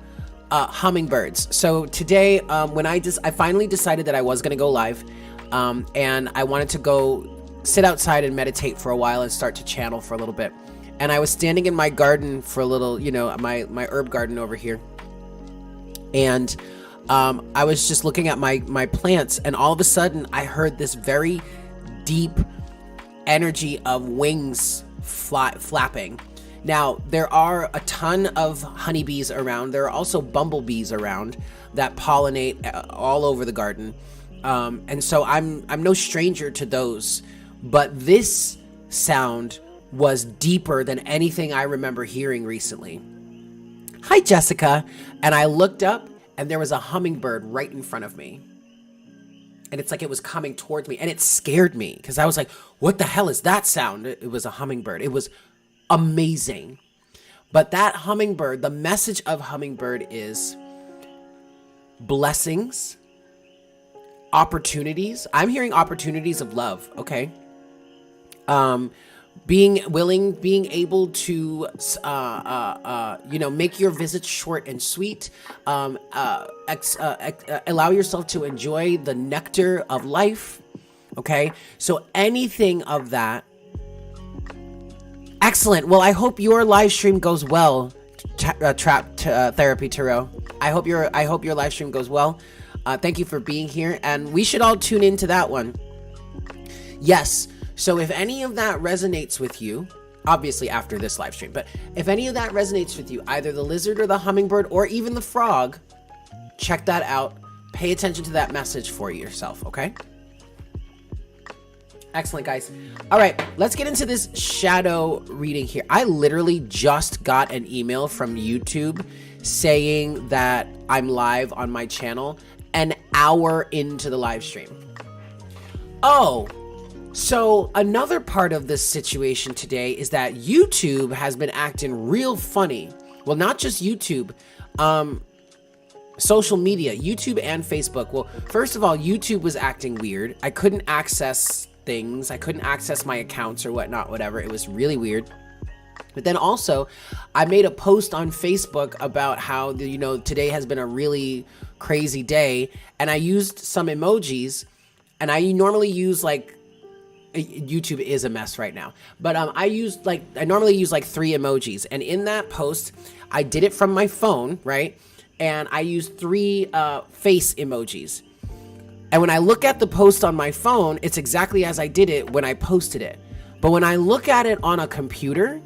hummingbirds. So today, when I finally decided that I was gonna go live, and I wanted to go sit outside and meditate for a while and start to channel for a little bit. And I was standing in my garden for a little, you know, my herb garden over here. And I was just looking at my plants, and all of a sudden I heard this very deep energy of wings flapping. Now, there are a ton of honeybees around. There are also bumblebees around that pollinate all over the garden. And so I'm no stranger to those. But this sound was deeper than anything I remember hearing recently. Hi, Jessica. And I looked up, and there was a hummingbird right in front of me. And it's like it was coming towards me, and it scared me because I was like, what the hell is that sound? It was a hummingbird. It was amazing. But that hummingbird, the message of hummingbird is blessings, opportunities. I'm hearing opportunities of love, okay? Being willing, being able to, make your visits short and sweet. Allow yourself to enjoy the nectar of life. Okay, so anything of that. Excellent. Well, I hope your live stream goes well, Therapy Tarot. I hope your live stream goes well. Thank you for being here, and we should all tune into that one. Yes. So if any of that resonates with you, obviously after this live stream, but if any of that resonates with you, either the lizard or the hummingbird or even the frog, check that out. Pay attention to that message for yourself, okay? Excellent, guys. All right, let's get into this shadow reading here. I literally just got an email from YouTube saying that I'm live on my channel an hour into the live stream. Oh, so another part of this situation today is that YouTube has been acting real funny. Well, not just YouTube, social media, YouTube and Facebook. Well, first of all, YouTube was acting weird. I couldn't access things. I couldn't access my accounts or whatnot, whatever. It was really weird. But then also, I made a post on Facebook about how, today has been a really crazy day. And I used some emojis, and I normally use YouTube is a mess right now, but I normally use 3 emojis, and in that post I did it from my phone, right? And I used 3 face emojis, and when I look at the post on my phone, it's exactly as I did it when I posted it. But when I look at it on a computer,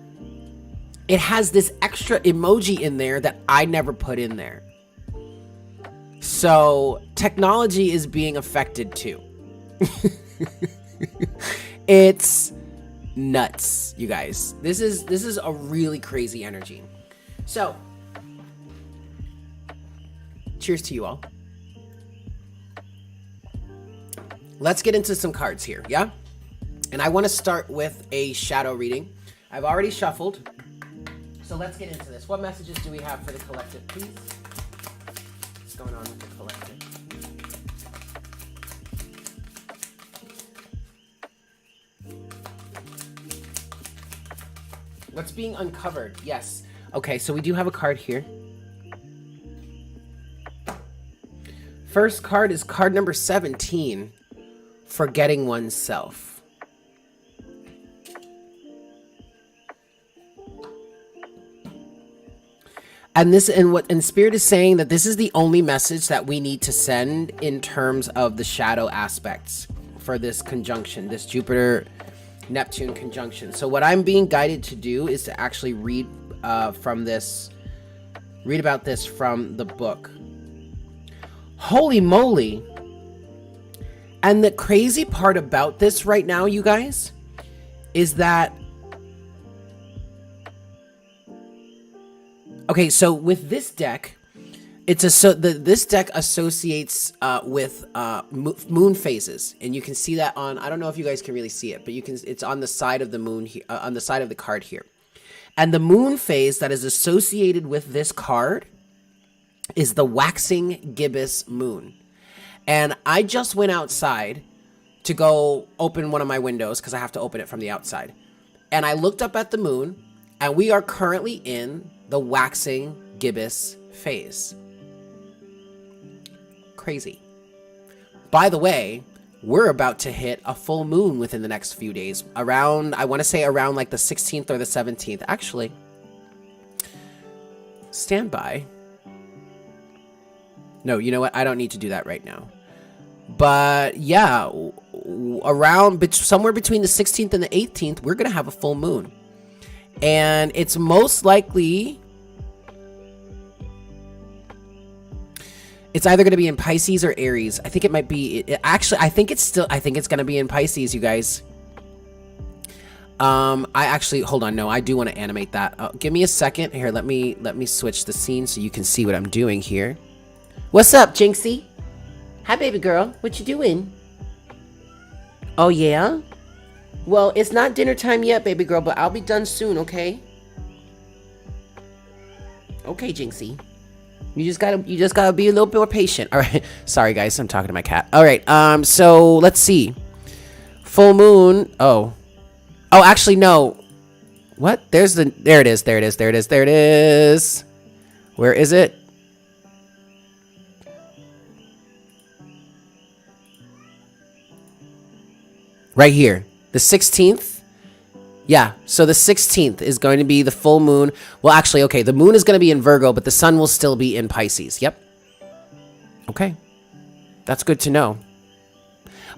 it has this extra emoji in there that I never put in there. So technology is being affected too. It's nuts, you guys. This is a really crazy energy. So, cheers to you all. Let's get into some cards here, yeah? And I want to start with a shadow reading. I've already shuffled, so let's get into this. What messages do we have for the collective, please? What's going on with the collective? What's being uncovered? Yes. Okay, so we do have a card here. First card is card number 17, Forgetting Oneself. And Spirit is saying that this is the only message that we need to send in terms of the shadow aspects for this conjunction, this Jupiter Neptune conjunction. So what I'm being guided to do is to actually read about this from the book. Holy moly. And the crazy part about this right now, you guys, is that, okay, so with this deck, this deck associates with moon phases, and you can see that on, I don't know if you guys can really see it, but it's on the side of the moon here, on the side of the card here. And the moon phase that is associated with this card is the waxing gibbous moon. And I just went outside to go open one of my windows because I have to open it from the outside. And I looked up at the moon, and we are currently in the waxing gibbous phase. Crazy. By the way, we're about to hit a full moon within the next few days. Around, I want to say around like the 16th or the 17th. Actually, stand by. No, you know what? I don't need to do that right now. But yeah, around somewhere between the 16th and the 18th, we're going to have a full moon. And it's most likely, it's either going to be in Pisces or Aries. I think it might be, actually, I think it's going to be in Pisces, you guys. I actually, hold on. No, I do want to animate that. Give me a second here. Let me switch the scene so you can see what I'm doing here. What's up, Jinxie? Hi, baby girl. What you doing? Oh, yeah? Well, it's not dinner time yet, baby girl, but I'll be done soon, okay? Okay, Jinxie. You just gotta be a little bit more patient. All right. Sorry, guys. I'm talking to my cat. All right. So let's see. Full moon. Oh, actually, no. What? There it is. There it is. Where is it? Right here. The 16th. Yeah, so the 16th is going to be the full moon. Well, actually, okay, the moon is going to be in Virgo, but the sun will still be in Pisces. Yep. Okay. That's good to know.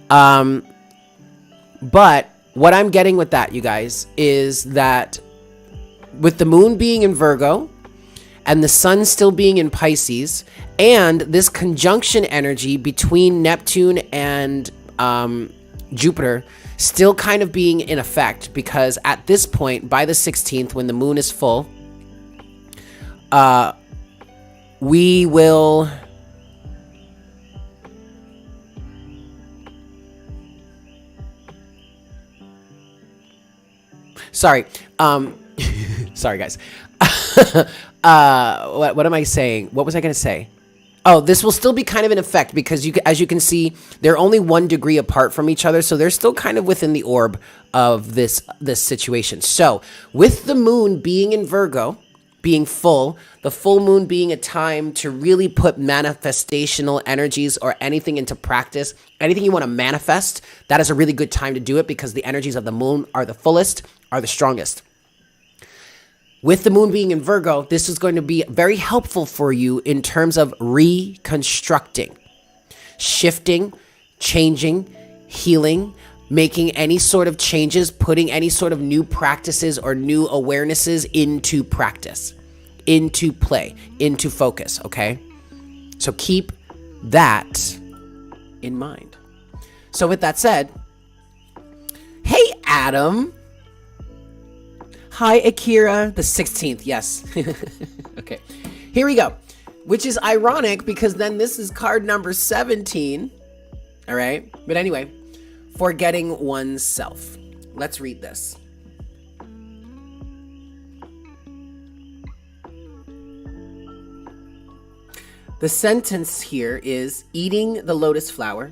But what I'm getting with that, you guys, is that with the moon being in Virgo and the sun still being in Pisces, and this conjunction energy between Neptune and Jupiter still kind of being in effect, because at this point, by the 16th, when the moon is full, we will... Sorry. Sorry, guys. What am I saying? What was I going to say? Oh, this will still be kind of in effect because, as you can see, they're only 1 degree apart from each other, so they're still kind of within the orb of this situation. So, with the moon being in Virgo, being full, the full moon being a time to really put manifestational energies or anything into practice, anything you want to manifest, that is a really good time to do it because the energies of the moon are the fullest, are the strongest. With the moon being in Virgo, this is going to be very helpful for you in terms of reconstructing, shifting, changing, healing, making any sort of changes, putting any sort of new practices or new awarenesses into practice, into play, into focus, okay? So keep that in mind. So with that said, hey, Adam. Hi, Akira. The 16th, yes. Okay, here we go. Which is ironic because then this is card number 17. All right. But anyway, forgetting oneself. Let's read this. The sentence here is eating the lotus flower,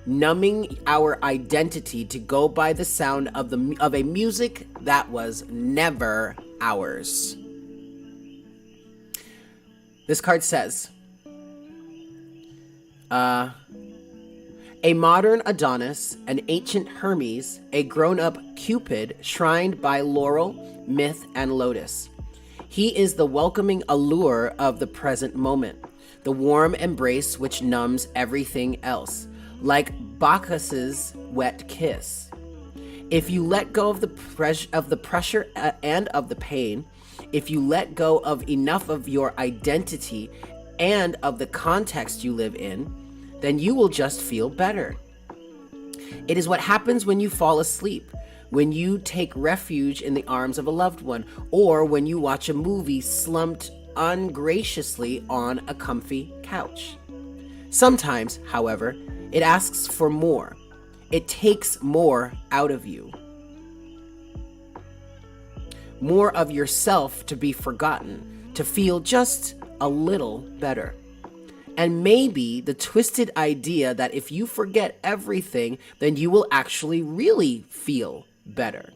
numbing our identity to go by the sound of a music that was never ours. This card says, a modern Adonis, an ancient Hermes, a grown-up Cupid shrined by laurel, myth, and lotus. He is the welcoming allure of the present moment, the warm embrace which numbs everything else, like Bacchus's wet kiss. If you let go of the pressure and of the pain, if you let go of enough of your identity and of the context you live in, then you will just feel better. It is what happens when you fall asleep, when you take refuge in the arms of a loved one, or when you watch a movie slumped ungraciously on a comfy couch. Sometimes, however, it asks for more. It takes more out of you. More of yourself to be forgotten, to feel just a little better. And maybe the twisted idea that if you forget everything, then you will actually really feel better.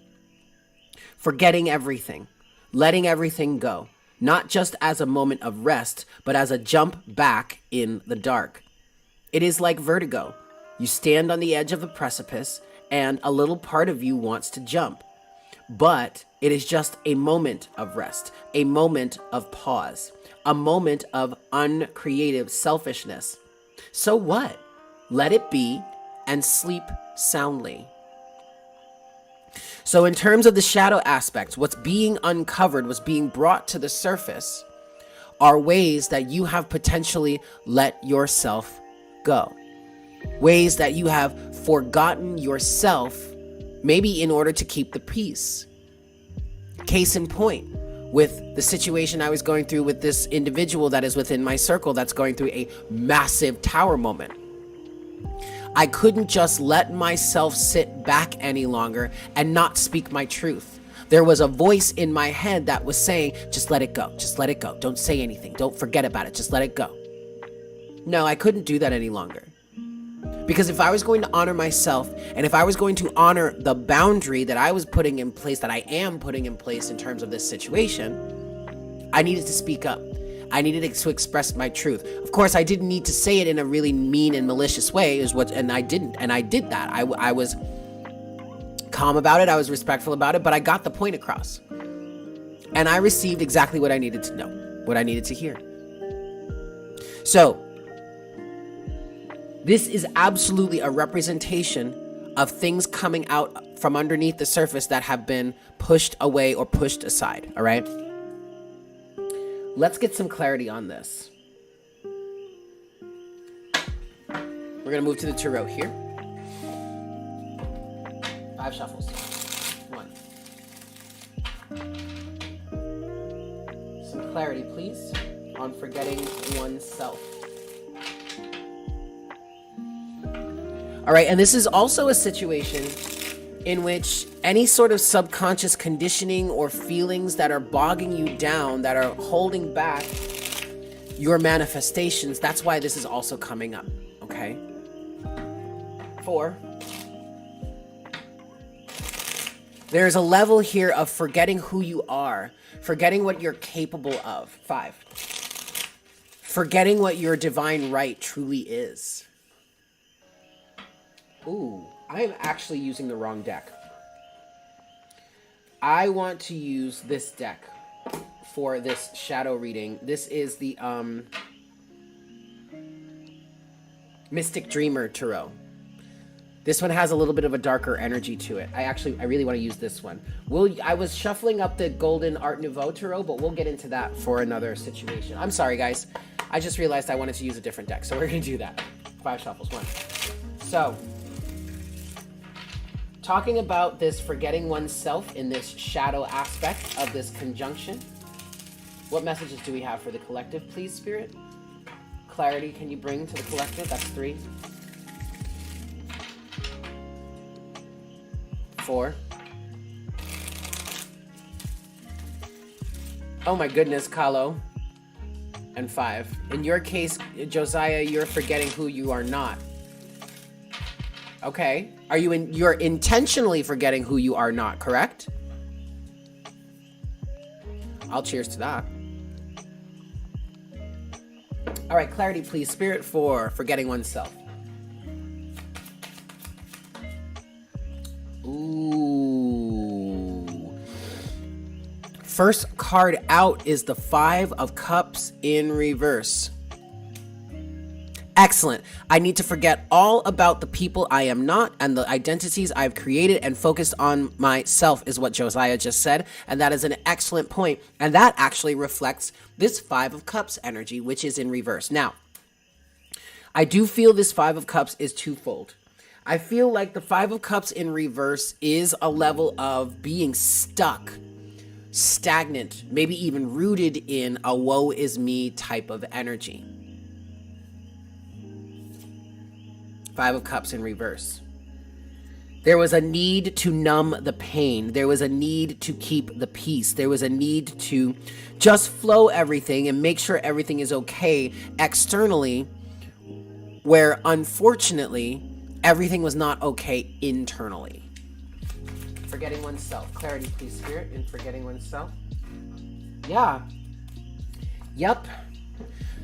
Forgetting everything, letting everything go, not just as a moment of rest, but as a jump back in the dark. It is like vertigo. You stand on the edge of a precipice, and a little part of you wants to jump. But it is just a moment of rest, a moment of pause, a moment of uncreative selfishness. So what? Let it be and sleep soundly. So in terms of the shadow aspects, what's being uncovered, what's being brought to the surface, are ways that you have potentially let yourself go. Ways that you have forgotten yourself, maybe in order to keep the peace. Case in point, with the situation I was going through with this individual that is within my circle that's going through a massive tower moment. I couldn't just let myself sit back any longer and not speak my truth. There was a voice in my head that was saying, just let it go. Just let it go. Don't say anything. Don't forget about it. Just let it go. No, I couldn't do that any longer. Because if I was going to honor myself, and if I was going to honor the boundary that I was putting in place, that I am putting in place in terms of this situation, I needed to speak up. I needed to express my truth. Of course, I didn't need to say it in a really mean and malicious way, and I didn't. And I did that. I was calm about it. I was respectful about it, but I got the point across. And I received exactly what I needed to know, what I needed to hear. So, this is absolutely a representation of things coming out from underneath the surface that have been pushed away or pushed aside, all right? Let's get some clarity on this. We're going to move to the tarot here. 5 shuffles. 1. Some clarity, please, on forgetting oneself. All right, and this is also a situation in which any sort of subconscious conditioning or feelings that are bogging you down, that are holding back your manifestations, that's why this is also coming up, okay? 4. There's a level here of forgetting who you are, forgetting what you're capable of. 5. Forgetting what your divine right truly is. Ooh, I am actually using the wrong deck. I want to use this deck for this shadow reading. This is the Mystic Dreamer Tarot. This one has a little bit of a darker energy to it. I really want to use this one. I was shuffling up the Golden Art Nouveau Tarot, but we'll get into that for another situation. I'm sorry, guys. I just realized I wanted to use a different deck, so we're going to do that. 5 shuffles. 1. So, talking about this forgetting oneself in this shadow aspect of this conjunction, what messages do we have for the collective, please, Spirit? Clarity can you bring to the collective? That's 3. 4. Oh my goodness, Kahlo. And 5. In your case, Josiah, you're forgetting who you are not. Okay. You're intentionally forgetting who you are not, correct? I'll cheers to that. All right, clarity, please. Spirit, for forgetting oneself. Ooh. First card out is the 5 of Cups in reverse. Excellent. I need to forget all about the people I am not and the identities I've created and focused on myself, is what Josiah just said. And that is an excellent point. And that actually reflects this 5 of Cups energy, which is in reverse. Now, I do feel this 5 of Cups is twofold. I feel like the 5 of Cups in reverse is a level of being stuck, stagnant, maybe even rooted in a woe is me type of energy. 5 of Cups in reverse. There was a need to numb the pain. There was a need to keep the peace. There was a need to just flow everything and make sure everything is okay externally, where unfortunately everything was not okay internally. Forgetting oneself. Clarity, please, Spirit, in forgetting oneself. Yeah. Yep.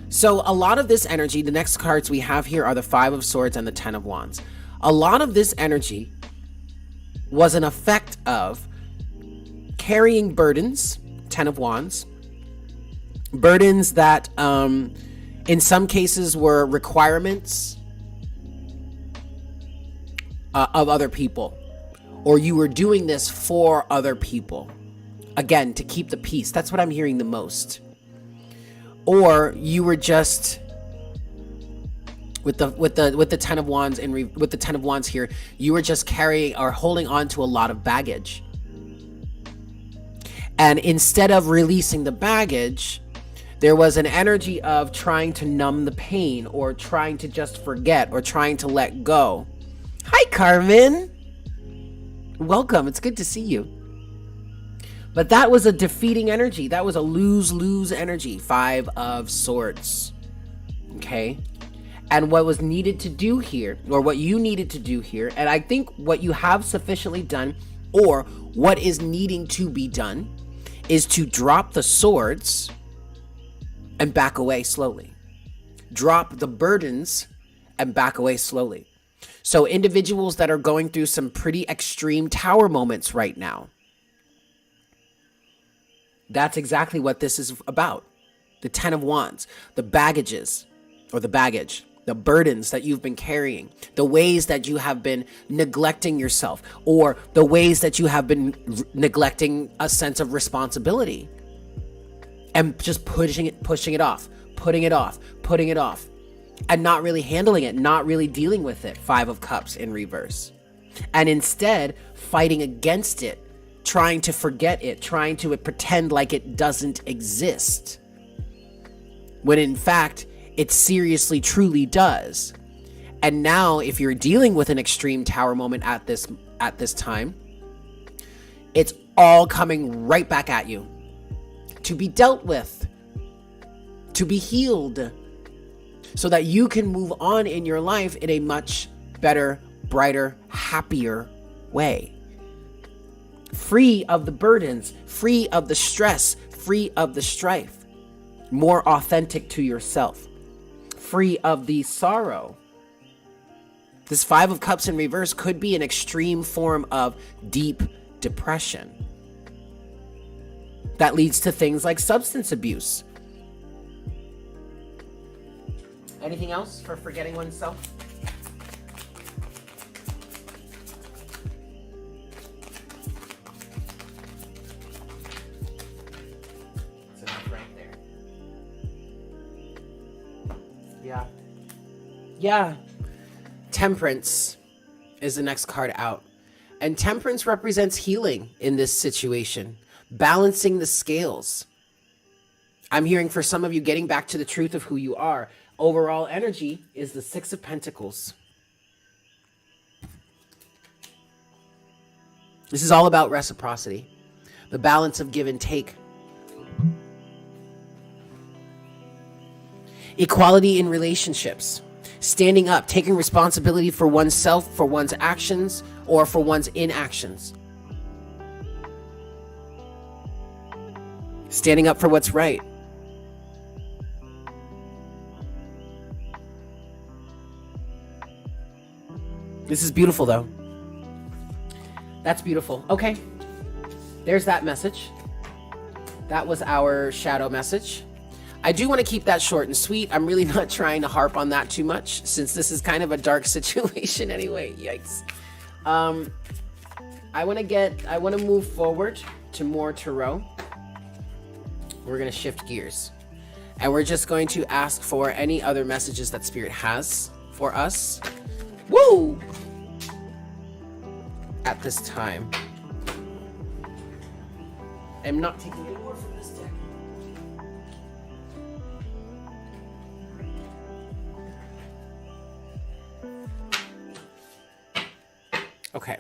So a lot of this energy, the next cards we have here are the 5 of Swords and the 10 of Wands. A lot of this energy was an effect of carrying burdens, 10 of Wands, burdens that in some cases were requirements of other people, or you were doing this for other people. Again, to keep the peace. That's what I'm hearing the most. Or you were just with the Ten of Wands with the Ten of Wands here, you were just carrying or holding on to a lot of baggage. And instead of releasing the baggage, there was an energy of trying to numb the pain, or trying to just forget, or trying to let go. Hi, Carmen. Welcome. It's good to see you. But that was a defeating energy. That was a lose-lose energy. 5 of Swords. Okay? And what was needed to do here, or what you needed to do here, and I think what you have sufficiently done, or what is needing to be done, is to drop the swords and back away slowly. Drop the burdens and back away slowly. So individuals that are going through some pretty extreme tower moments right now, that's exactly what this is about. The Ten of Wands, the baggages, or the baggage, the burdens that you've been carrying, the ways that you have been neglecting yourself, or the ways that you have been neglecting a sense of responsibility, and just pushing it off, putting it off, and not really handling it, not really dealing with it. 5 of Cups in reverse. And instead fighting against it, trying to forget it, trying to pretend like it doesn't exist, when in fact it seriously truly does. And now if you're dealing with an extreme tower moment at this time, it's all coming right back at you, to be dealt with, to be healed, so that you can move on in your life in a much better, brighter, happier way. Free of the burdens, free of the stress, free of the strife, more authentic to yourself, free of the sorrow. This 5 of Cups in reverse could be an extreme form of deep depression that leads to things like substance abuse. Anything else for forgetting oneself? That's enough right there. Yeah. Temperance is the next card out. And Temperance represents healing in this situation, balancing the scales. I'm hearing for some of you getting back to the truth of who you are. Overall energy is the 6 of Pentacles. This is all about reciprocity, the balance of give and take. Equality in relationships, standing up, taking responsibility for oneself, for one's actions, or for one's inactions. Standing up for what's right. This is beautiful, though. That's beautiful. Okay. There's that message. That was our shadow message. I do want to keep that short and sweet. I'm really not trying to harp on that too much, since this is kind of a dark situation anyway. Yikes. I want to move forward to more tarot. We're going to shift gears. And we're just going to ask for any other messages that Spirit has for us. Woo! At this time. I'm not taking any more from this deck. Okay.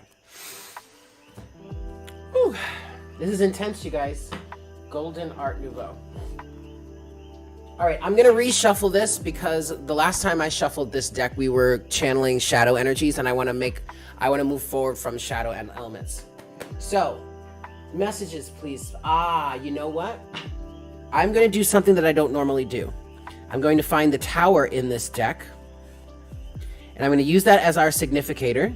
Whew. This is intense, you guys. Golden Art Nouveau. All right, I'm gonna reshuffle this because the last time I shuffled this deck, we were channeling shadow energies, and I want to move forward from shadow and elements. So, messages, please. You know what? I'm gonna do something that I don't normally do. I'm going to find the Tower in this deck, and I'm gonna use that as our significator.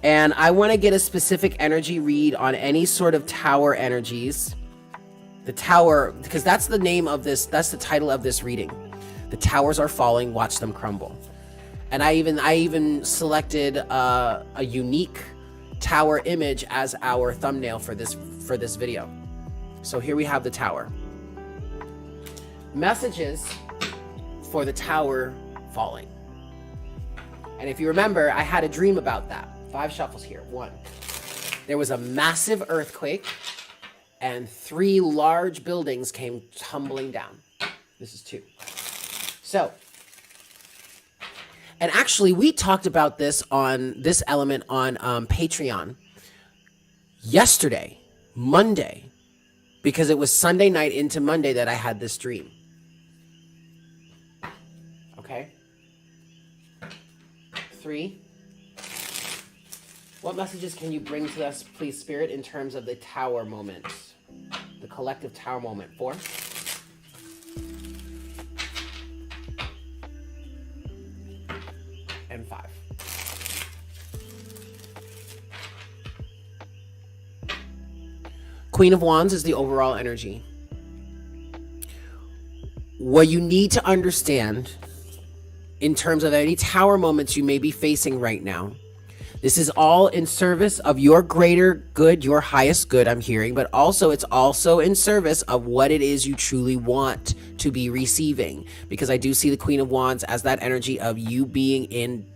And I want to get a specific energy read on any sort of Tower energies. The Tower, because that's the name of this, that's the title of this reading. The towers are falling, watch them crumble. And I even selected a unique tower image as our thumbnail for this video. So here we have the tower. Messages for the tower falling. And if you remember, I had a dream about that. 5 shuffles here. 1. There was a massive earthquake and 3 large buildings came tumbling down. This is 2. So, and actually we talked about this element on Patreon yesterday, Monday, because it was Sunday night into Monday that I had this dream. Okay. 3. What messages can you bring to us, please, Spirit, in terms of the tower moment? The collective tower moment. 4. And 5. Queen of Wands is the overall energy. What you need to understand in terms of any tower moments you may be facing right now, this is all in service of your greater good, your highest good, I'm hearing, but also it's also in service of what it is you truly want to be receiving. Because I do see the Queen of Wands as that energy of you being in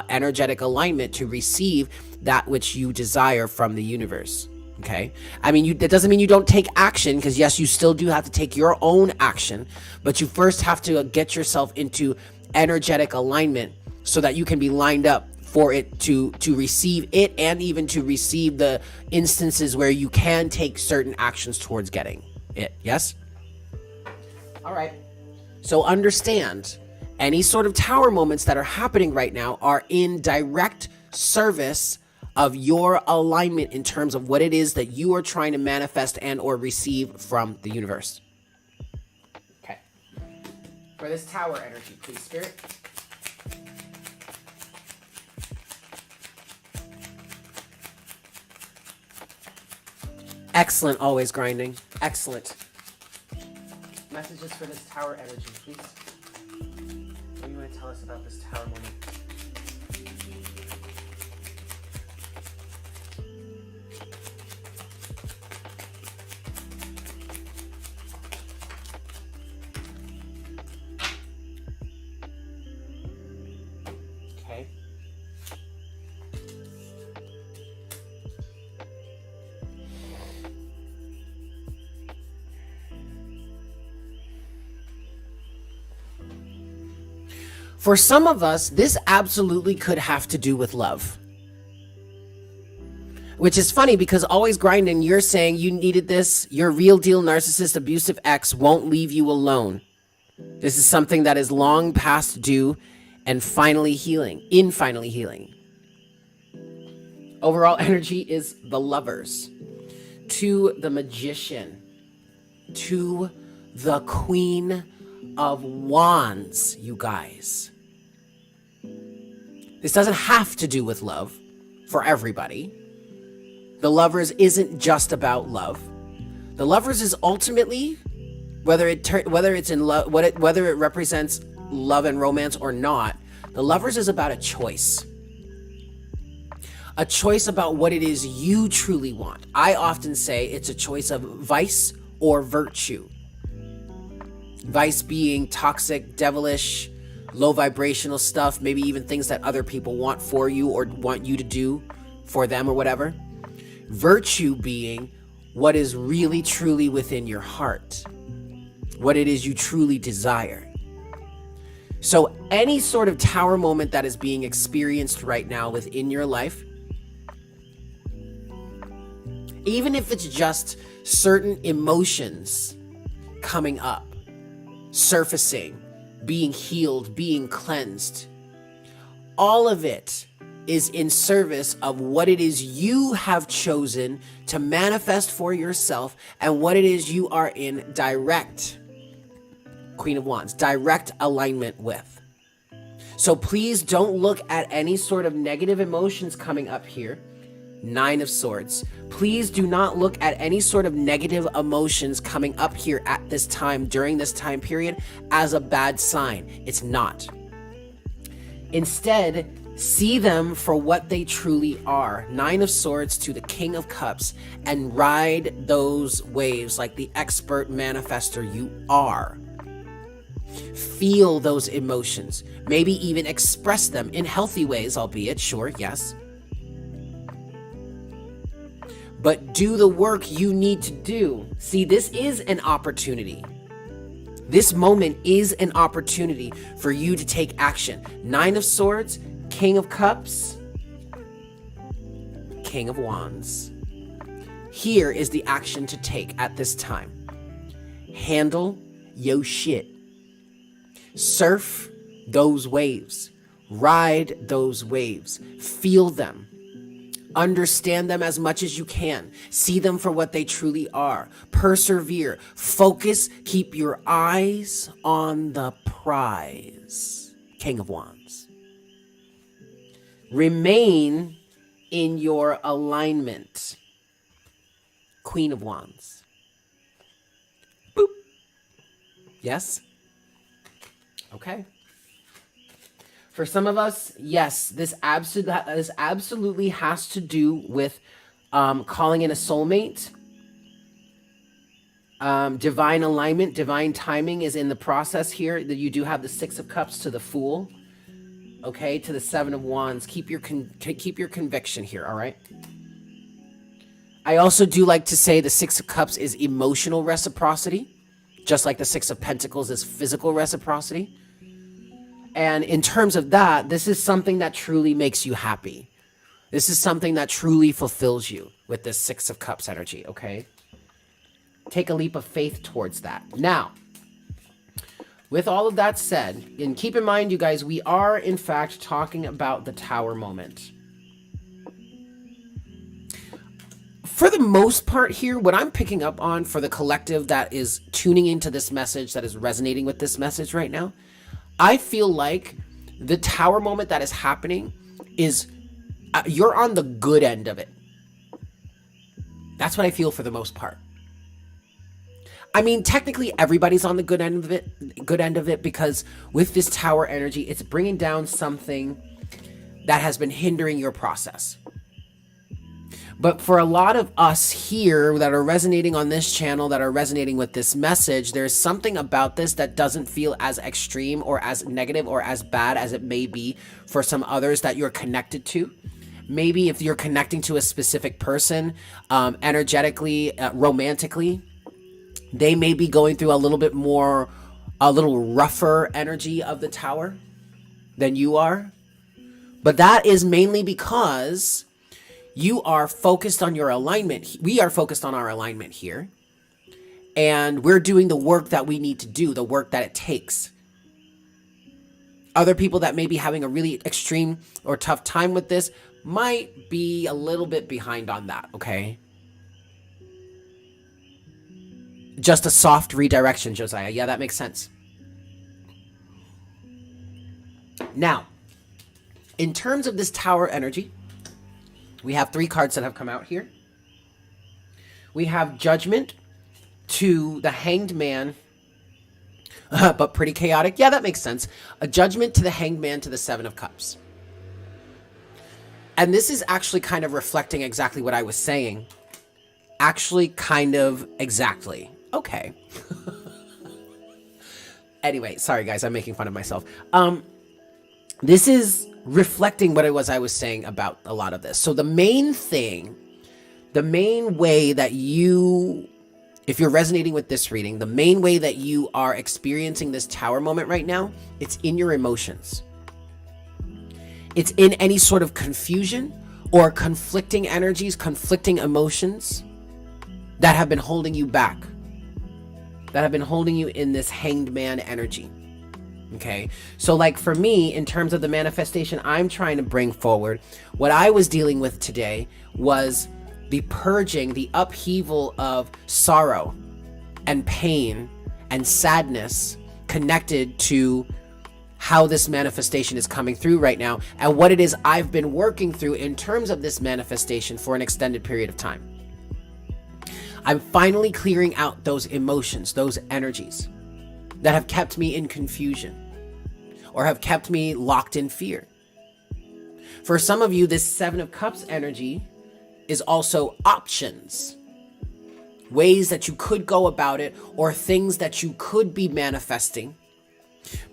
energetic alignment to receive that which you desire from the universe. Okay. I mean, that doesn't mean you don't take action, because yes, you still do have to take your own action, but you first have to get yourself into energetic alignment so that you can be lined up for it to receive it, and even to receive the instances where you can take certain actions towards getting it. Yes? All right. So understand, any sort of tower moments that are happening right now are in direct service of your alignment in terms of what it is that you are trying to manifest and or receive from the universe. Okay. For this tower energy, please, Spirit. Excellent, always grinding. Excellent. Messages for this tower energy, please. What do you want to tell us about this tower moment? Okay. For some of us, this absolutely could have to do with love. Which is funny, because always grinding, you're saying you needed this. Your real deal narcissist abusive ex won't leave you alone. This is something that is long past due and finally healing. Overall energy is the Lovers. To the Magician. To the Queen of Wands, you guys. This doesn't have to do with love for everybody. The Lovers isn't just about love. The Lovers is ultimately, whether it represents love and romance or not, the Lovers is about a choice. A choice about what it is you truly want. I often say it's a choice of vice or virtue. Vice being toxic, devilish, low vibrational stuff, maybe even things that other people want for you or want you to do for them or whatever. Virtue being what is really truly within your heart, what it is you truly desire. So any sort of tower moment that is being experienced right now within your life, even if it's just certain emotions coming up, surfacing, being healed, being cleansed, all of it is in service of what it is you have chosen to manifest for yourself and what it is you are in direct, Queen of Wands, direct alignment with. So please don't look at any sort of negative emotions coming up here. 9 of Swords. Please do not look at any sort of negative emotions coming up here at this time, during this time period, as a bad sign. It's not. Instead, See them for what they truly are. 9 of Swords to the King of Cups, and ride those waves like the expert manifester you are. Feel those emotions. Maybe even express them in healthy ways, albeit, sure, yes. But do the work you need to do. See, this is an opportunity. This moment is an opportunity for you to take action. 9 of Swords, King of Cups, King of Wands. Here is the action to take at this time. Handle yo shit. Surf those waves. Ride those waves. Feel them. Understand them as much as you can. See them for what they truly are. Persevere. Focus. Keep your eyes on the prize. King of Wands. Remain in your alignment. Queen of Wands. Boop. Yes? Okay. For some of us, yes, this absolutely has to do with calling in a soulmate. Divine alignment, divine timing is in the process here. That you do have the 6 of Cups to the Fool. Okay, to the 7 of Wands. Keep your conviction here, all right? I also do like to say the 6 of Cups is emotional reciprocity, just like the 6 of Pentacles is physical reciprocity. And in terms of that, this is something that truly makes you happy. This is something that truly fulfills you with this 6 of Cups energy, okay? Take a leap of faith towards that. Now, with all of that said, and keep in mind, you guys, we are, in fact, talking about the Tower moment. For the most part here, what I'm picking up on for the collective that is tuning into this message, that is resonating with this message right now, I feel like the Tower moment that is happening is you're on the good end of it. That's what I feel for the most part. I mean, technically everybody's on the good end of it, because with this Tower energy, it's bringing down something that has been hindering your process. But for a lot of us here that are resonating on this channel, that are resonating with this message, there's something about this that doesn't feel as extreme or as negative or as bad as it may be for some others that you're connected to. Maybe if you're connecting to a specific person, energetically, romantically, they may be going through a little rougher energy of the Tower than you are. But that is mainly because you are focused on your alignment. We are focused on our alignment here. And we're doing the work that we need to do, the work that it takes. Other people that may be having a really extreme or tough time with this might be a little bit behind on that, okay? Just a soft redirection, Josiah. Yeah, that makes sense. Now, in terms of this Tower energy, we have 3 cards that have come out here. We have Judgment to the Hanged Man, but pretty chaotic. Yeah, that makes sense. A Judgment to the Hanged Man to the 7 of Cups. And this is actually kind of reflecting exactly what I was saying. Actually, kind of exactly. Okay. Anyway, sorry guys, I'm making fun of myself. This is reflecting what it was I was saying about a lot of this. So the main way that you, if you're resonating with this reading, the main way that you are experiencing this Tower moment right now, it's in your emotions. It's in any sort of confusion or conflicting energies, conflicting emotions that have been holding you back, that have been holding you in this Hanged Man energy. Okay, so like for me, in terms of the manifestation I'm trying to bring forward, what I was dealing with today was the purging, the upheaval of sorrow and pain and sadness connected to how this manifestation is coming through right now and what it is I've been working through in terms of this manifestation for an extended period of time. I'm finally clearing out those emotions, those energies that have kept me in confusion or have kept me locked in fear. For some of you, this Seven of Cups energy is also options. Ways that you could go about it, or things that you could be manifesting.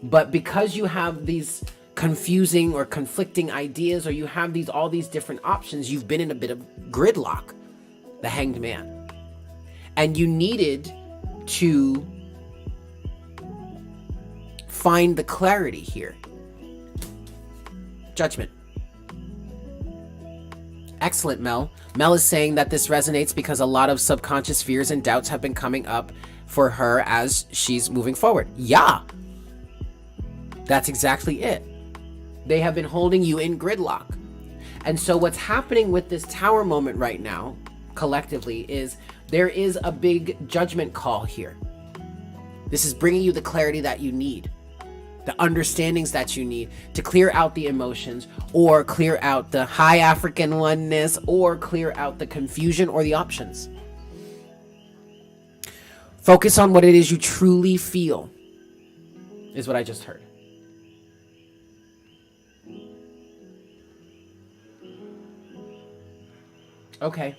But because you have these confusing or conflicting ideas, or you have all these different options, you've been in a bit of gridlock, the Hanged Man. And you needed to find the clarity here. Judgment. Excellent, Mel. Mel is saying that this resonates because a lot of subconscious fears and doubts have been coming up for her as she's moving forward. Yeah. That's exactly it. They have been holding you in gridlock. And so what's happening with this Tower moment right now, collectively, is there is a big judgment call here. This is bringing you the clarity that you need, the understandings that you need to clear out the emotions, or clear out the high African oneness, or clear out the confusion or the options. Focus on what it is you truly feel, is what I just heard. Okay.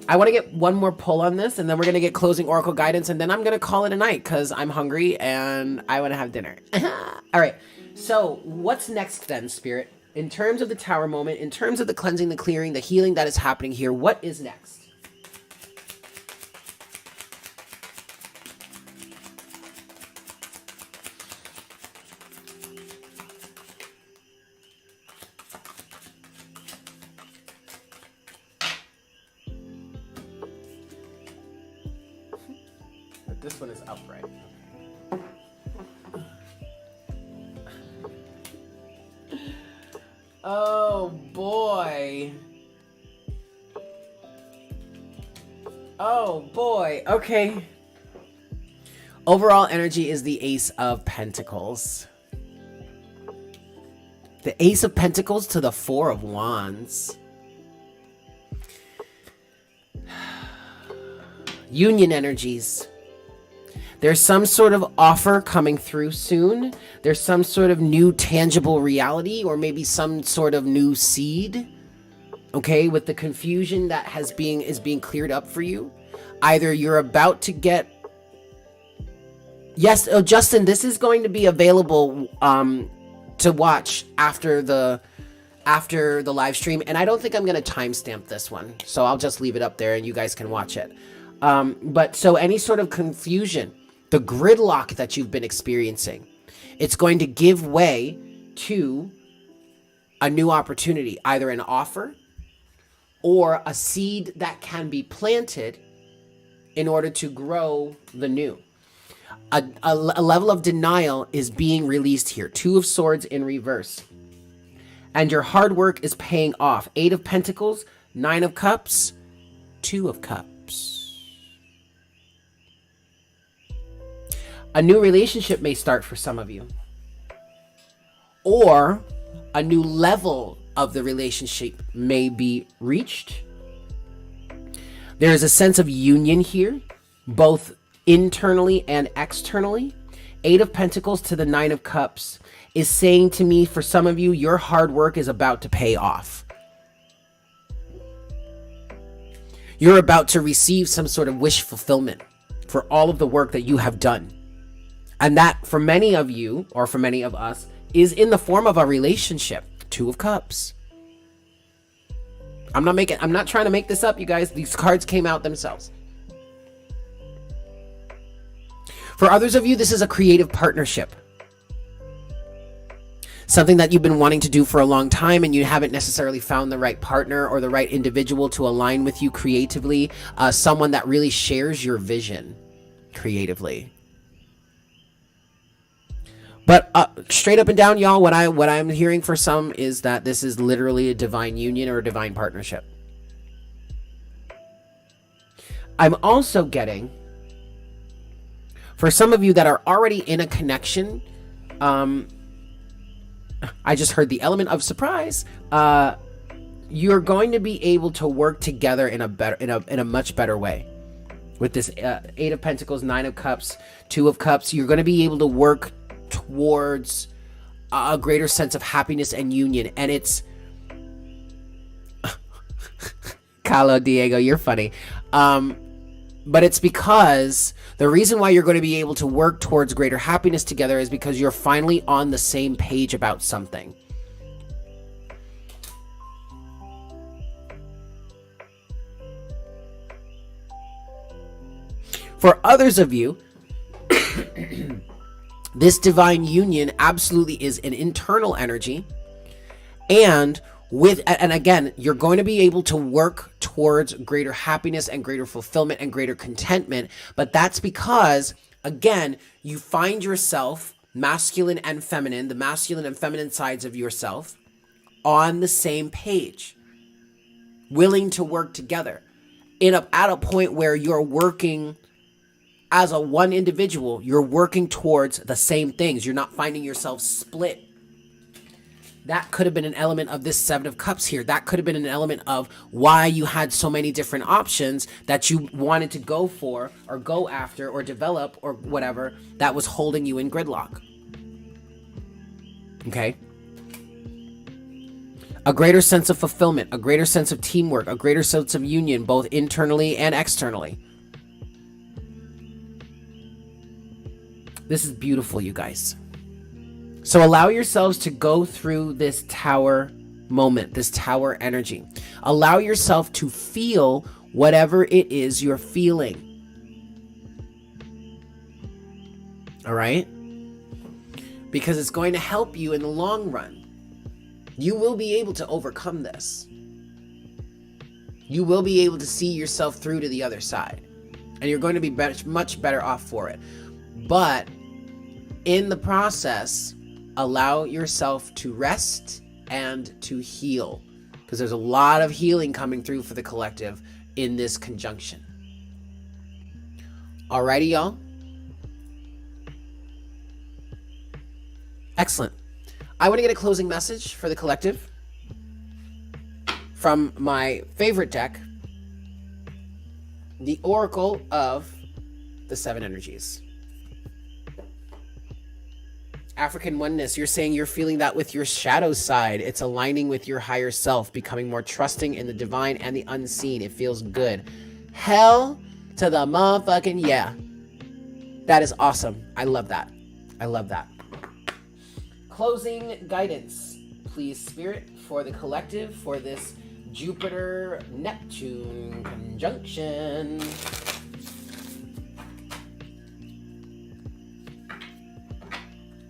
I want to get one more pull on this, and then we're going to get closing oracle guidance, and then I'm going to call it a night because I'm hungry and I want to have dinner. All right. So what's next then, Spirit? In terms of the Tower moment, in terms of the cleansing, the clearing, the healing that is happening here, what is next? This one is upright. Oh boy. Oh boy. Okay. Overall energy is the Ace of Pentacles. The Ace of Pentacles to the Four of Wands. Union energies. There's some sort of offer coming through soon. There's some sort of new tangible reality, or maybe some sort of new seed. Okay, with the confusion that is being cleared up for you. Either you're about to get... Yes, oh, Justin, this is going to be available to watch after the live stream, and I don't think I'm going to timestamp this one, so I'll just leave it up there and you guys can watch it. But so any sort of confusion, the gridlock that you've been experiencing, it's going to give way to a new opportunity, either an offer or a seed that can be planted in order to grow the new. A level of denial is being released here. Two of Swords in reverse. And your hard work is paying off. 8 of Pentacles, 9 of Cups, 2 of Cups. A new relationship may start for some of you. Or a new level of the relationship may be reached. There is a sense of union here, both internally and externally. 8 of Pentacles to the 9 of Cups is saying to me, for some of you, your hard work is about to pay off. You're about to receive some sort of wish fulfillment for all of the work that you have done. And that, for many of you, or for many of us, is in the form of a relationship. 2 of Cups. I'm not trying to make this up, you guys. These cards came out themselves. For others of you, this is a creative partnership. Something that you've been wanting to do for a long time, and you haven't necessarily found the right partner or the right individual to align with you creatively. Someone that really shares your vision creatively. But straight up and down, y'all, what I'm hearing for some is that this is literally a divine union or a divine partnership. I'm also getting, for some of you that are already in a connection, I just heard the element of surprise. You're going to be able to work together in a much better way. With this 8 of Pentacles, 9 of Cups, 2 of Cups, you're going to be able to work towards a greater sense of happiness and union. And it's Carlo Diego, you're funny. But it's because the reason why you're going to be able to work towards greater happiness together is because you're finally on the same page about something. For others of you, this divine union absolutely is an internal energy. And again, you're going to be able to work towards greater happiness and greater fulfillment and greater contentment. But that's because, again, you find yourself, masculine and feminine, the masculine and feminine sides of yourself, on the same page, willing to work together at a point where you're working as a one individual. You're working towards the same things. You're not finding yourself split. That could have been an element of this Seven of Cups here. That could have been an element of why you had so many different options that you wanted to go for or go after or develop or whatever that was holding you in gridlock. Okay? A greater sense of fulfillment, a greater sense of teamwork, a greater sense of union, both internally and externally. This is beautiful, you guys. So allow yourselves to go through this tower moment, this tower energy. Allow yourself to feel whatever it is you're feeling. All right? Because it's going to help you in the long run. You will be able to overcome this. You will be able to see yourself through to the other side. And you're going to be much better off for it. But in the process, allow yourself to rest and to heal, because there's a lot of healing coming through for the collective in this conjunction. Alrighty, y'all. Excellent. I want to get a closing message for the collective from my favorite deck, the Oracle of the Seven Energies. African oneness, you're saying you're feeling that with your shadow side. It's aligning with your higher self, becoming more trusting in the divine and the unseen. It feels good. Hell to the motherfucking yeah. That is awesome. I love that. I love that. Closing guidance, please, Spirit, for the collective for this Jupiter-Neptune conjunction.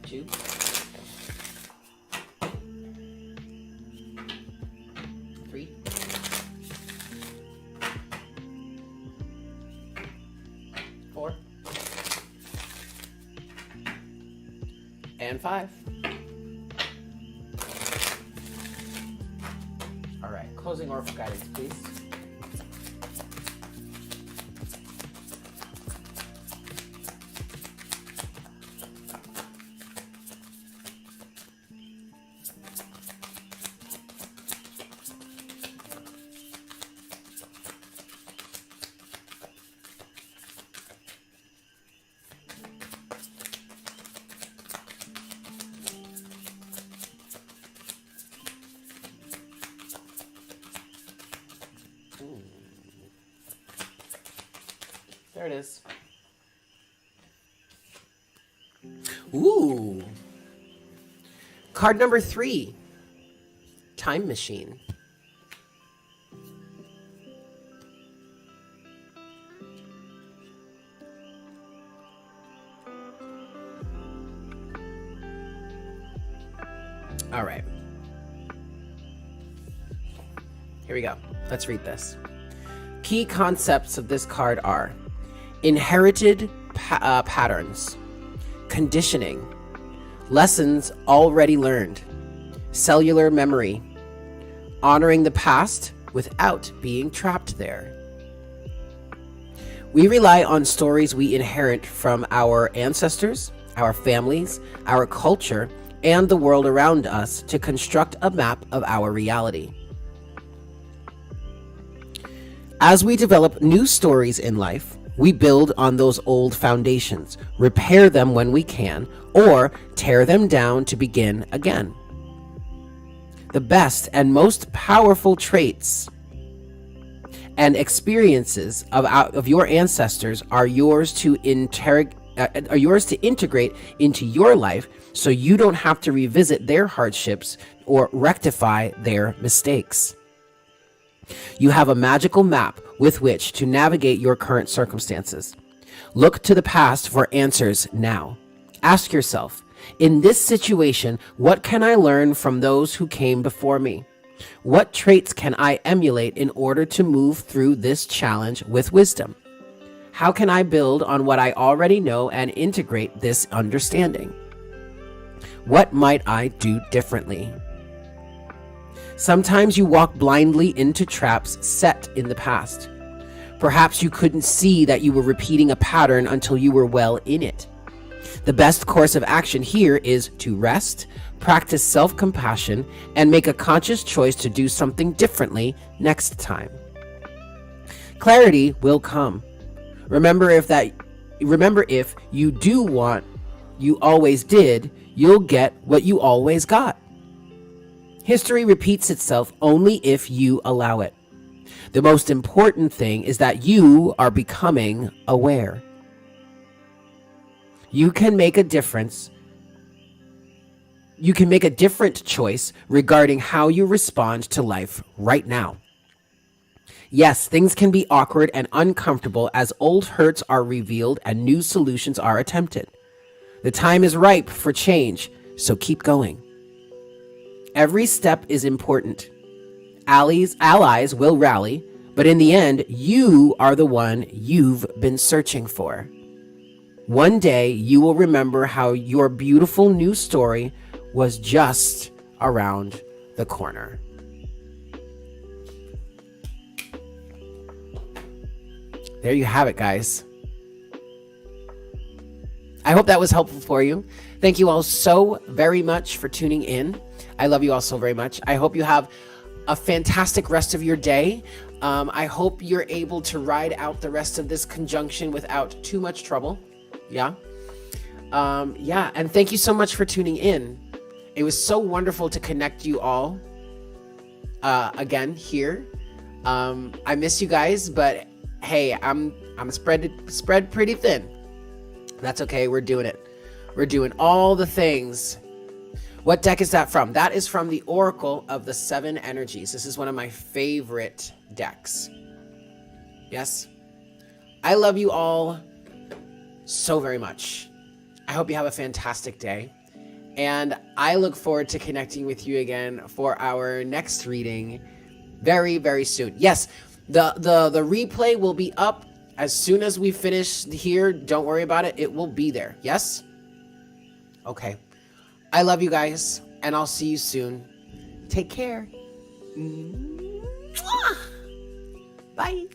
Two. Three. Four. And 5. All right, closing oracle guidance, please. There it is. Ooh. Card number 3. Time Machine. All right. Here we go. Let's read this. Key concepts of this card are inherited patterns, conditioning, lessons already learned, cellular memory, honoring the past without being trapped there. We rely on stories we inherit from our ancestors, our families, our culture, and the world around us to construct a map of our reality. As we develop new stories in life, We build on those old foundations, repair them when we can, or tear them down to begin again. The best and most powerful traits and experiences of your ancestors are yours to integrate into your life, so you don't have to revisit their hardships or rectify their mistakes. You have a magical map with which to navigate your current circumstances. Look to the past for answers now. Ask yourself, in this situation, what can I learn from those who came before me? What traits can I emulate in order to move through this challenge with wisdom? How can I build on what I already know and integrate this understanding? What might I do differently? Sometimes you walk blindly into traps set in the past. Perhaps you couldn't see that you were repeating a pattern until you were well in it. The best course of action here is to rest, practice self-compassion, and make a conscious choice to do something differently next time. Clarity will come. Remember, if you do what you always did, you'll get what you always got. History repeats itself only if you allow it. The most important thing is that you are becoming aware. You can make a difference. You can make a different choice regarding how you respond to life right now. Yes, things can be awkward and uncomfortable as old hurts are revealed and new solutions are attempted. The time is ripe for change, so keep going. Every step is important. Allies will rally, but in the end, you are the one you've been searching for. One day, you will remember how your beautiful new story was just around the corner. There you have it, guys. I hope that was helpful for you. Thank you all so very much for tuning in. I love you all so very much. I hope you have a fantastic rest of your day. I hope you're able to ride out the rest of this conjunction without too much trouble. Yeah. And thank you so much for tuning in. It was so wonderful to connect you all again here. I miss you guys, but hey, I'm spread pretty thin. That's okay. We're doing it. We're doing all the things. What deck is that from? That is from the Oracle of the Seven Energies. This is one of my favorite decks. Yes. I love you all so very much. I hope you have a fantastic day. And I look forward to connecting with you again for our next reading very, very soon. Yes, the replay will be up as soon as we finish here. Don't worry about it. It will be there. Yes? Okay. I love you guys, and I'll see you soon. Take care. Bye.